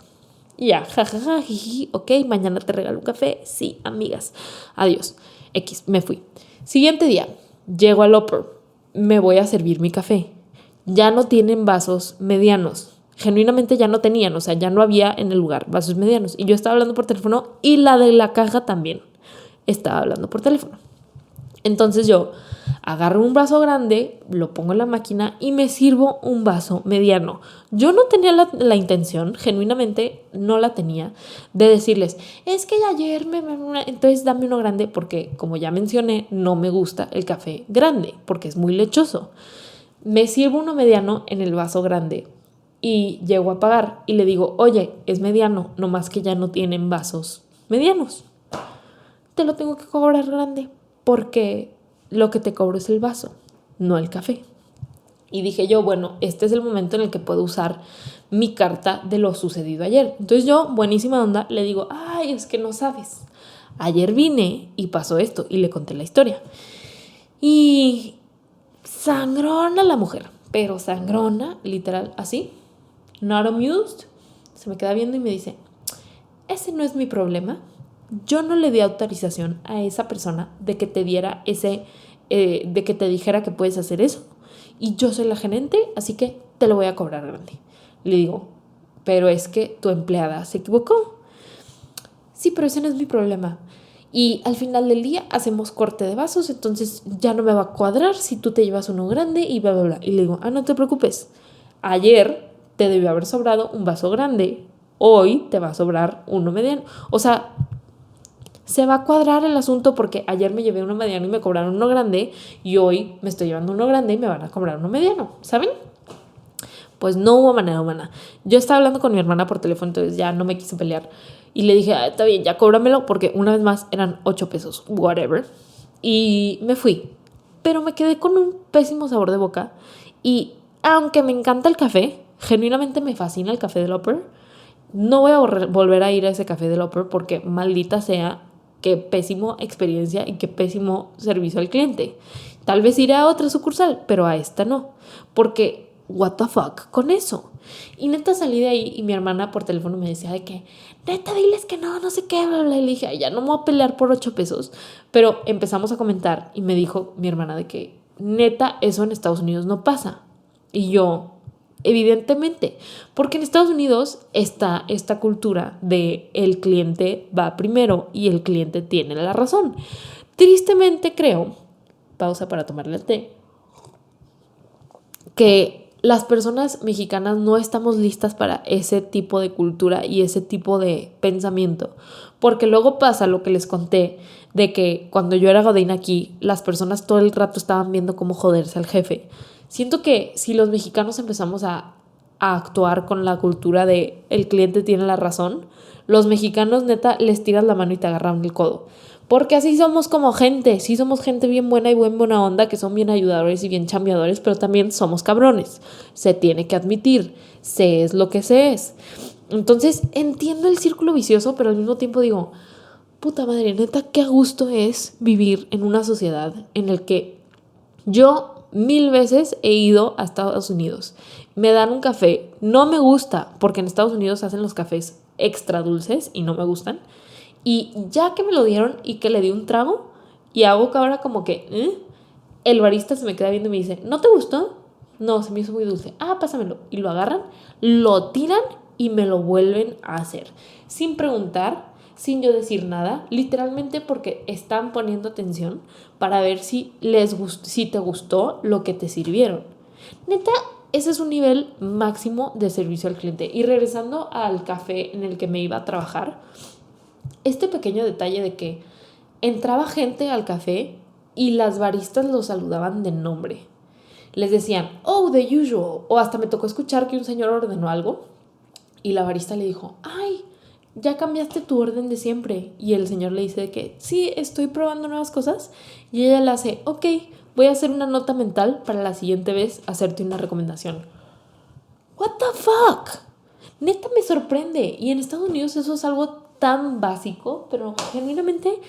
A: Y ya, jajaja, jiji, ok, mañana te regalo un café. Sí, amigas. Adiós. X, me fui. Siguiente día, llego al Upper. Me voy a servir mi café. Ya no tienen vasos medianos. Genuinamente ya no tenían, o sea, ya no había en el lugar vasos medianos. Y yo estaba hablando por teléfono y la de la caja también estaba hablando por teléfono. Entonces yo agarro un vaso grande, lo pongo en la máquina y me sirvo un vaso mediano. Yo no tenía la intención, genuinamente no la tenía, de decirles, es que ayer entonces dame uno grande, porque como ya mencioné, no me gusta el café grande, porque es muy lechoso. Me sirvo uno mediano en el vaso grande y llego a pagar y le digo, oye, es mediano, nomás que ya no tienen vasos medianos. Te lo tengo que cobrar grande porque lo que te cobro es el vaso, no el café. Y dije yo, bueno, este es el momento en el que puedo usar mi carta de lo sucedido ayer. Entonces yo, buenísima onda, le digo, ay, es que no sabes. Ayer vine y pasó esto y le conté la historia. Y sangrona la mujer, pero sangrona, literal, así, not amused, se me queda viendo y me dice, ese no es mi problema. Yo no le di autorización a esa persona de que te diera de que te dijera que puedes hacer eso. Y yo soy la gerente, así que te lo voy a cobrar grande. Le digo, pero es que tu empleada se equivocó. Sí, pero ese no es mi problema. Y al final del día hacemos corte de vasos, entonces ya no me va a cuadrar si tú te llevas uno grande y bla, bla, bla. Y le digo, no te preocupes. Ayer te debió haber sobrado un vaso grande. Hoy te va a sobrar uno mediano. O sea, se va a cuadrar el asunto porque ayer me llevé uno mediano y me cobraron uno grande y hoy me estoy llevando uno grande y me van a cobrar uno mediano, ¿saben? Pues no hubo manera humana. Yo estaba hablando con mi hermana por teléfono, entonces ya no me quise pelear. Y le dije, está bien, ya cóbramelo, porque una vez más eran 8 pesos, whatever. Y me fui. Pero me quedé con un pésimo sabor de boca. Y aunque me encanta el café, genuinamente me fascina el café del Upper, no voy a volver a ir a ese café del Upper porque maldita sea, qué pésimo experiencia y qué pésimo servicio al cliente. Tal vez iré a otra sucursal, pero a esta no. Porque what the fuck con eso. Y neta salí de ahí y mi hermana por teléfono me decía de que, neta, diles que no, no sé qué, bla, bla. Y le dije, ay, ya no me voy a pelear por 8 pesos. Pero empezamos a comentar y me dijo mi hermana de que, neta, eso en Estados Unidos no pasa. Y yo, evidentemente, porque en Estados Unidos está esta cultura de el cliente va primero y el cliente tiene la razón. Tristemente creo, pausa para tomarle el té, que las personas mexicanas no estamos listas para ese tipo de cultura y ese tipo de pensamiento. Porque luego pasa lo que les conté de que cuando yo era godín aquí, las personas todo el rato estaban viendo cómo joderse al jefe. Siento que si los mexicanos empezamos a actuar con la cultura de el cliente tiene la razón, los mexicanos neta les tiras la mano y te agarran el codo. Porque así somos como gente, sí somos gente bien buena y buena onda, que son bien ayudadores y bien chambeadores, pero también somos cabrones. Se tiene que admitir, se es lo que se es. Entonces entiendo el círculo vicioso, pero al mismo tiempo digo, puta madre, neta, qué a gusto es vivir en una sociedad en la que yo 1000 veces he ido a Estados Unidos. Me dan un café, no me gusta, porque en Estados Unidos hacen los cafés extra dulces y no me gustan. Y ya que me lo dieron y que le di un trago y hago que ahora como que, el barista se me queda viendo y me dice, ¿no te gustó? No, se me hizo muy dulce. Pásamelo. Y lo agarran, lo tiran y me lo vuelven a hacer. Sin preguntar, sin yo decir nada, literalmente porque están poniendo atención para ver si te gustó lo que te sirvieron. Neta, ese es un nivel máximo de servicio al cliente. Y regresando al café en el que me iba a trabajar, este pequeño detalle de que entraba gente al café y las baristas los saludaban de nombre. Les decían, oh, the usual. O hasta me tocó escuchar que un señor ordenó algo y la barista le dijo, ay, ya cambiaste tu orden de siempre. Y el señor le dice de que, sí, estoy probando nuevas cosas. Y ella le hace, ok, voy a hacer una nota mental para la siguiente vez hacerte una recomendación. What the fuck? Neta me sorprende. Y en Estados Unidos eso es algo tan básico, pero genuinamente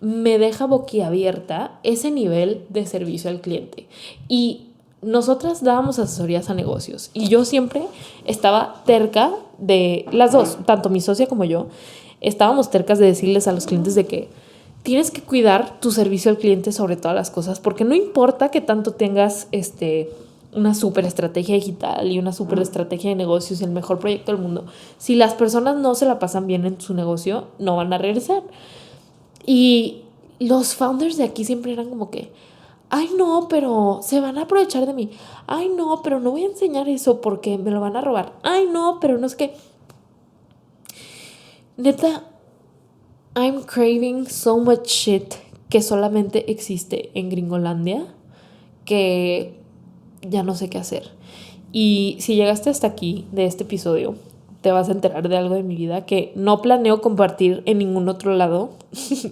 A: me deja boquiabierta ese nivel de servicio al cliente. Y nosotras dábamos asesorías a negocios y yo siempre estaba terca de las dos, tanto mi socia como yo, estábamos tercas de decirles a los clientes de que tienes que cuidar tu servicio al cliente sobre todas las cosas, porque no importa que tanto tengas una súper estrategia digital y una súper estrategia de negocios y el mejor proyecto del mundo, si las personas no se la pasan bien en su negocio, no van a regresar. Y los founders de aquí siempre eran como que, ay no, pero se van a aprovechar de mí. Ay no, pero no voy a enseñar eso porque me lo van a robar. Ay no, pero no es que... Neta, I'm craving so much shit que solamente existe en Gringolandia que ya no sé qué hacer. Y si llegaste hasta aquí de este episodio, te vas a enterar de algo de mi vida que no planeo compartir en ningún otro lado,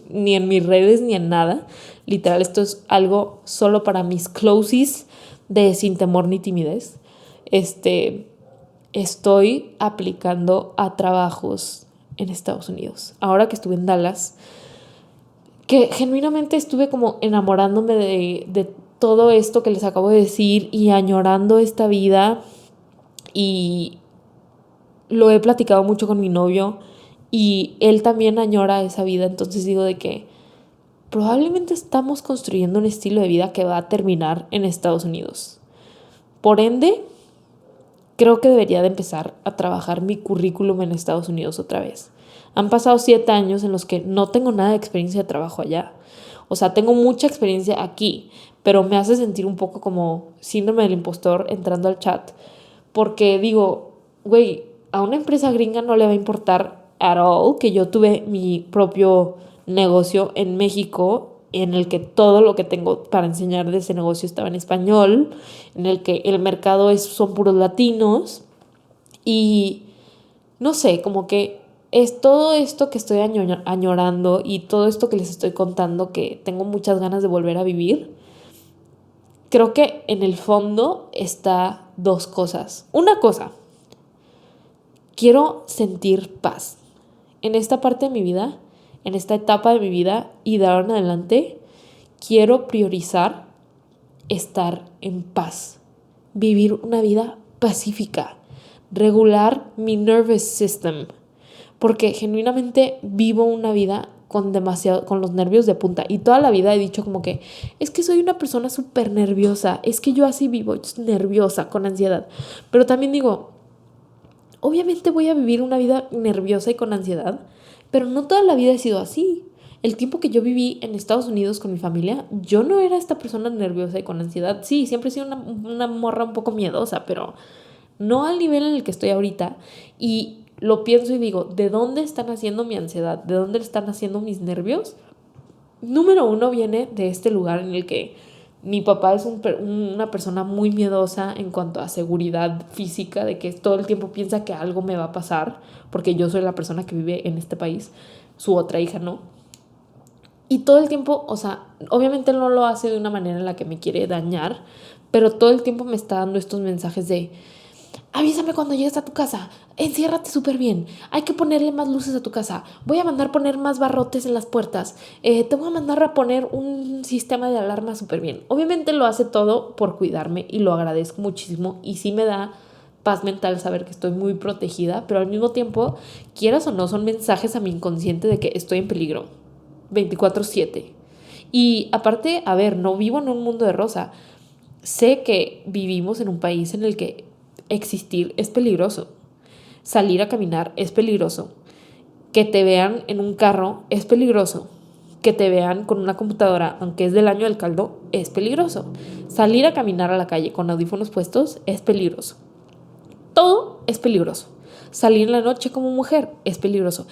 A: ni en mis redes, ni en nada. Literal, esto es algo solo para mis closies de Sin Temor ni Timidez. Estoy aplicando a trabajos en Estados Unidos. Ahora que estuve en Dallas, que genuinamente estuve como enamorándome de todo esto que les acabo de decir y añorando esta vida, y lo he platicado mucho con mi novio y él también añora esa vida. Entonces digo de que probablemente estamos construyendo un estilo de vida que va a terminar en Estados Unidos. Por ende, creo que debería de empezar a trabajar mi currículum en Estados Unidos otra vez. Han pasado 7 años en los que no tengo nada de experiencia de trabajo allá. O sea, tengo mucha experiencia aquí, pero me hace sentir un poco como síndrome del impostor entrando al chat. Porque digo, güey, a una empresa gringa no le va a importar at all que yo tuve mi propio negocio en México, en el que todo lo que tengo para enseñar de ese negocio estaba en español, en el que el mercado son puros latinos. Y no sé, como que es todo esto que estoy añorando y todo esto que les estoy contando que tengo muchas ganas de volver a vivir. Creo que en el fondo está 2 cosas. Una cosa, quiero sentir paz. En esta parte de mi vida, en esta etapa de mi vida y de ahora en adelante, quiero priorizar estar en paz, vivir una vida pacífica, regular mi nervous system, porque genuinamente vivo una vida con los nervios de punta, y toda la vida he dicho como que es que soy una persona súper nerviosa, es que yo así vivo, nerviosa, con ansiedad, pero también digo, obviamente voy a vivir una vida nerviosa y con ansiedad, pero no toda la vida he sido así. El tiempo que yo viví en Estados Unidos con mi familia, yo no era esta persona nerviosa y con ansiedad. Sí, siempre he sido una morra un poco miedosa, pero no al nivel en el que estoy ahorita. Y lo pienso y digo, ¿de dónde están haciendo mi ansiedad? ¿De dónde están haciendo mis nervios? Número 1 viene de este lugar en el que mi papá es una persona muy miedosa en cuanto a seguridad física, de que todo el tiempo piensa que algo me va a pasar, porque yo soy la persona que vive en este país, su otra hija no. Y todo el tiempo, o sea, obviamente él no lo hace de una manera en la que me quiere dañar, pero todo el tiempo me está dando estos mensajes de avísame cuando llegues a tu casa, enciérrate súper bien, hay que ponerle más luces a tu casa, voy a mandar poner más barrotes en las puertas, te voy a mandar a poner un sistema de alarma súper bien. Obviamente lo hace todo por cuidarme y lo agradezco muchísimo, y sí me da paz mental saber que estoy muy protegida, pero al mismo tiempo, quieras o no, son mensajes a mi inconsciente de que estoy en peligro 24/7. Y aparte, a ver, no vivo en un mundo de rosa. Sé que vivimos en un país en el que existir es peligroso. Salir a caminar es peligroso. Que te vean en un carro es peligroso. que te vean con una computadora, aunque es del año del caldo, es peligroso. Salir a caminar a la calle con audífonos puestos es peligroso. Todo es peligroso. Salir en la noche como mujer es peligroso.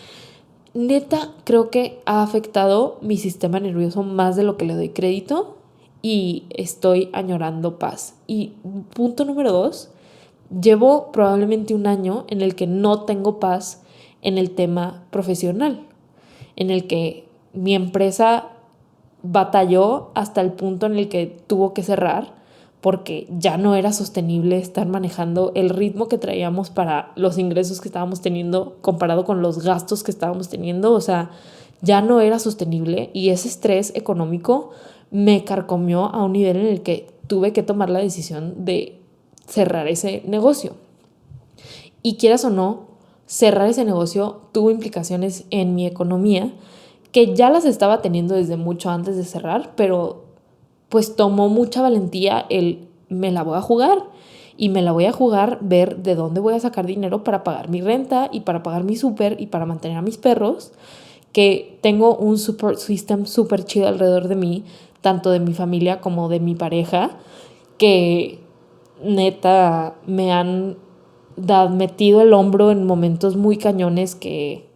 A: Neta, creo que ha afectado mi sistema nervioso más de lo que le doy crédito y estoy añorando paz. Y punto número 2, llevo probablemente un año en el que no tengo paz en el tema profesional, en el que mi empresa batalló hasta el punto en el que tuvo que cerrar porque ya no era sostenible estar manejando el ritmo que traíamos para los ingresos que estábamos teniendo comparado con los gastos que estábamos teniendo. O sea, ya no era sostenible y ese estrés económico me carcomió a un nivel en el que tuve que tomar la decisión de cerrar ese negocio. Y quieras o no, cerrar ese negocio tuvo implicaciones en mi economía que ya las estaba teniendo desde mucho antes de cerrar, pero pues tomó mucha valentía me la voy a jugar y me la voy a jugar ver de dónde voy a sacar dinero para pagar mi renta y para pagar mi súper y para mantener a mis perros, que tengo un support system súper chido alrededor de mí, tanto de mi familia como de mi pareja, que neta me han metido el hombro en momentos muy cañones que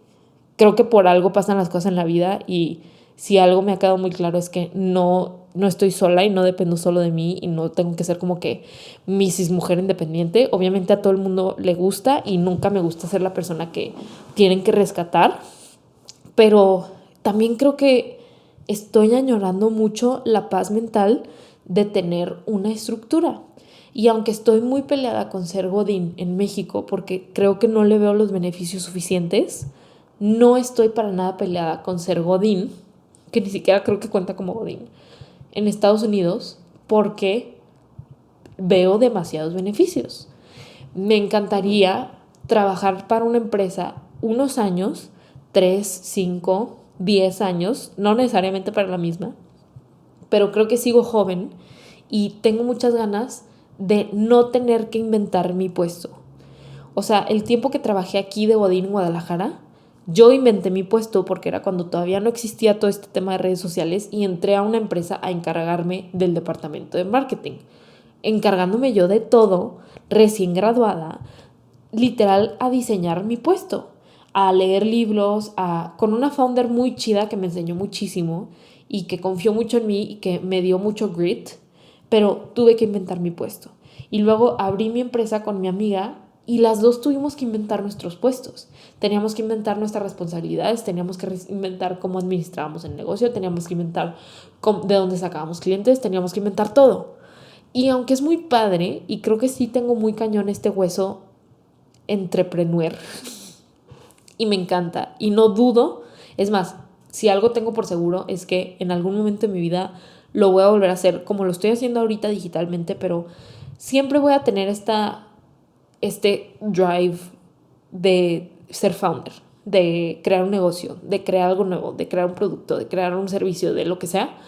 A: creo que por algo pasan las cosas en la vida y si algo me ha quedado muy claro es que no estoy sola y no dependo solo de mí y no tengo que ser como que Mrs. Mujer Independiente. Obviamente a todo el mundo le gusta y nunca me gusta ser la persona que tienen que rescatar, pero también creo que estoy añorando mucho la paz mental de tener una estructura. Y aunque estoy muy peleada con ser Godín en México porque creo que no le veo los beneficios suficientes, no estoy para nada peleada con ser Godín, que ni siquiera creo que cuenta como Godín, en Estados Unidos porque veo demasiados beneficios. Me encantaría trabajar para una empresa unos años, 3, 5, 10 años, no necesariamente para la misma, pero creo que sigo joven y tengo muchas ganas de no tener que inventar mi puesto. O sea, el tiempo que trabajé aquí de Godín en Guadalajara, yo inventé mi puesto porque era cuando todavía no existía todo este tema de redes sociales y entré a una empresa a encargarme del departamento de marketing, encargándome yo de todo, recién graduada, literal a diseñar mi puesto, a leer libros, con una founder muy chida que me enseñó muchísimo y que confió mucho en mí y que me dio mucho grit, pero tuve que inventar mi puesto. Y luego abrí mi empresa con mi amiga y las dos tuvimos que inventar nuestros puestos. Teníamos que inventar nuestras responsabilidades, teníamos que inventar cómo administrábamos el negocio, teníamos que inventar de dónde sacábamos clientes, teníamos que inventar todo. Y aunque es muy padre, y creo que sí tengo muy cañón este hueso entrepreneur, y me encanta, y no dudo, es más, si algo tengo por seguro es que en algún momento de mi vida lo voy a volver a hacer como lo estoy haciendo ahorita digitalmente, pero siempre voy a tener este drive de ser founder, de crear un negocio, de crear algo nuevo, de crear un producto, de crear un servicio, de lo que sea.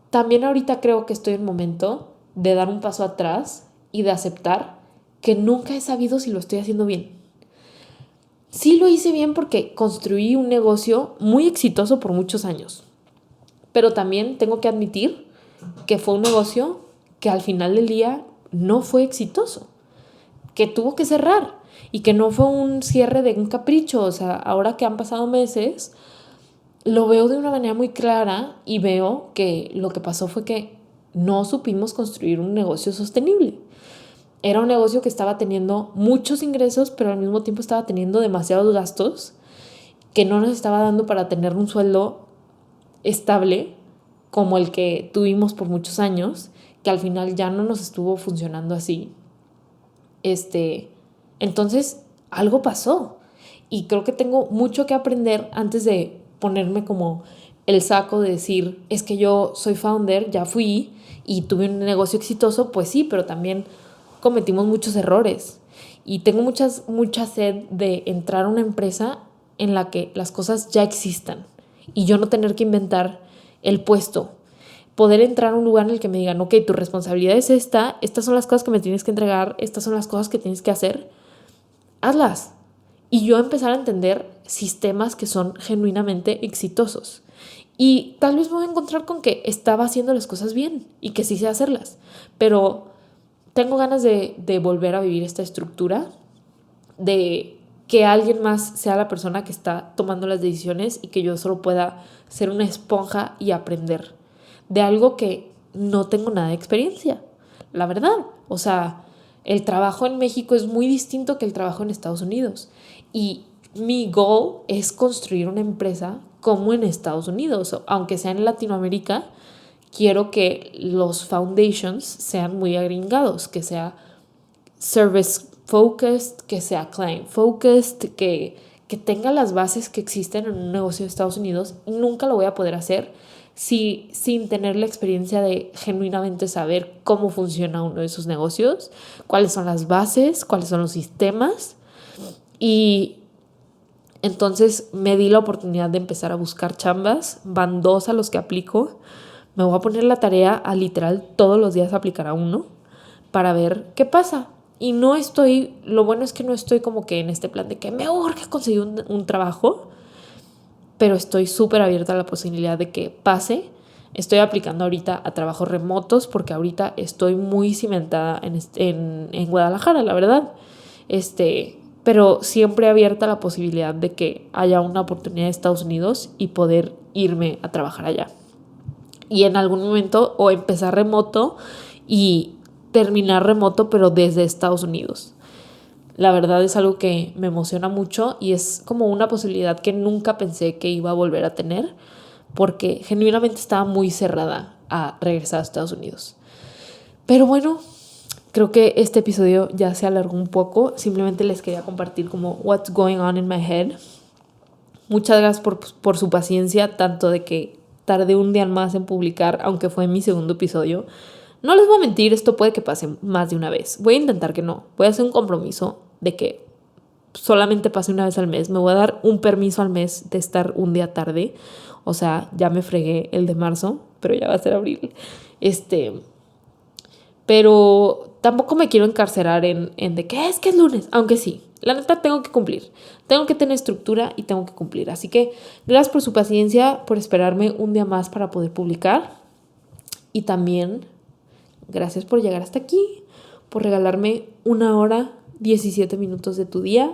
A: También ahorita creo que estoy en el momento de dar un paso atrás y de aceptar que nunca he sabido si lo estoy haciendo bien. Sí lo hice bien porque construí un negocio muy exitoso por muchos años, pero también tengo que admitir que fue un negocio que al final del día no fue exitoso, que tuvo que cerrar y que no fue un cierre de un capricho. O sea, ahora que han pasado meses, lo veo de una manera muy clara y veo que lo que pasó fue que no supimos construir un negocio sostenible. Era un negocio que estaba teniendo muchos ingresos, pero al mismo tiempo estaba teniendo demasiados gastos que no nos estaba dando para tener un sueldo estable como el que tuvimos por muchos años, que al final ya no nos estuvo funcionando así. Entonces, algo pasó y creo que tengo mucho que aprender antes de ponerme como el saco de decir, es que yo soy founder, ya fui y tuve un negocio exitoso. Pues sí, pero también cometimos muchos errores y tengo mucha sed de entrar a una empresa en la que las cosas ya existan y yo no tener que inventar el puesto, poder entrar a un lugar en el que me digan, ok, tu responsabilidad es estas son las cosas que me tienes que entregar, estas son las cosas que tienes que hacer, hazlas. Y yo empezar a entender sistemas que son genuinamente exitosos. Y tal vez me voy a encontrar con que estaba haciendo las cosas bien y que sí sé hacerlas. Pero tengo ganas de volver a vivir esta estructura, de que alguien más sea la persona que está tomando las decisiones y que yo solo pueda ser una esponja y aprender de algo que no tengo nada de experiencia, la verdad. O sea, el trabajo en México es muy distinto que el trabajo en Estados Unidos. Y mi goal es construir una empresa como en Estados Unidos, aunque sea en Latinoamérica. Quiero que los foundations sean muy agringados, que sea service focused, que sea client focused, que tenga las bases que existen en un negocio de Estados Unidos. Nunca lo voy a poder hacer sin tener la experiencia de genuinamente saber cómo funciona uno de esos negocios, cuáles son las bases, cuáles son los sistemas. Y entonces me di la oportunidad de empezar a buscar chambas. Van 2 a los que aplico. Me voy a poner la tarea a literal todos los días aplicar a uno para ver qué pasa. Y lo bueno es que no estoy como que en este plan de que me urge conseguir un trabajo, pero estoy súper abierta a la posibilidad de que pase. Estoy aplicando ahorita a trabajos remotos porque ahorita estoy muy cimentada en Guadalajara, la verdad. Pero siempre abierta a la posibilidad de que haya una oportunidad en Estados Unidos y poder irme a trabajar allá. Y en algún momento o empezar remoto y terminar remoto, pero desde Estados Unidos. La verdad es algo que me emociona mucho y es como una posibilidad que nunca pensé que iba a volver a tener, porque genuinamente estaba muy cerrada a regresar a Estados Unidos. Pero bueno, creo que este episodio ya se alargó un poco. Simplemente les quería compartir como what's going on in my head. Muchas gracias por su paciencia, tanto de que tardé un día más en publicar, aunque fue mi segundo episodio. No les voy a mentir, esto puede que pase más de una vez. Voy a intentar que no. Voy a hacer un compromiso de que solamente pase una vez al mes. Me voy a dar un permiso al mes de estar un día tarde. O sea, ya me fregué el de marzo, pero ya va a ser abril. Pero tampoco me quiero encarcelar en de que es lunes, aunque sí. La neta tengo que cumplir. Tengo que tener estructura y tengo que cumplir. Así que gracias por su paciencia, por esperarme un día más para poder publicar. Y también gracias por llegar hasta aquí, por regalarme 1 hora, 17 minutos de tu día.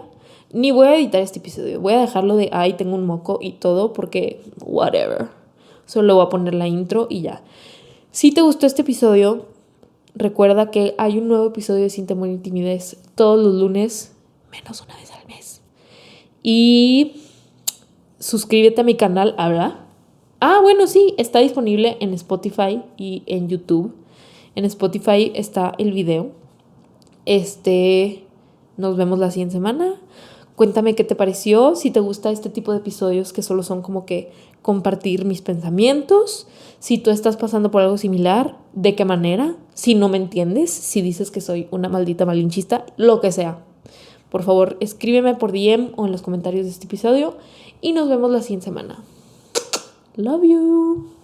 A: Ni voy a editar este episodio, voy a dejarlo de ahí tengo un moco y todo porque whatever. Solo voy a poner la intro y ya. Si te gustó este episodio, recuerda que hay un nuevo episodio de Sin Temor ni Timidez todos los lunes, menos una vez al mes. Y suscríbete a mi canal, ¿habla? Bueno, sí, está disponible en Spotify y en YouTube. En Spotify está el video. Nos vemos la siguiente semana. Cuéntame qué te pareció, si te gusta este tipo de episodios que solo son como que compartir mis pensamientos, si tú estás pasando por algo similar, de qué manera, si no me entiendes, si dices que soy una maldita malinchista, lo que sea. Por favor, escríbeme por DM o en los comentarios de este episodio y nos vemos la siguiente semana. Love you.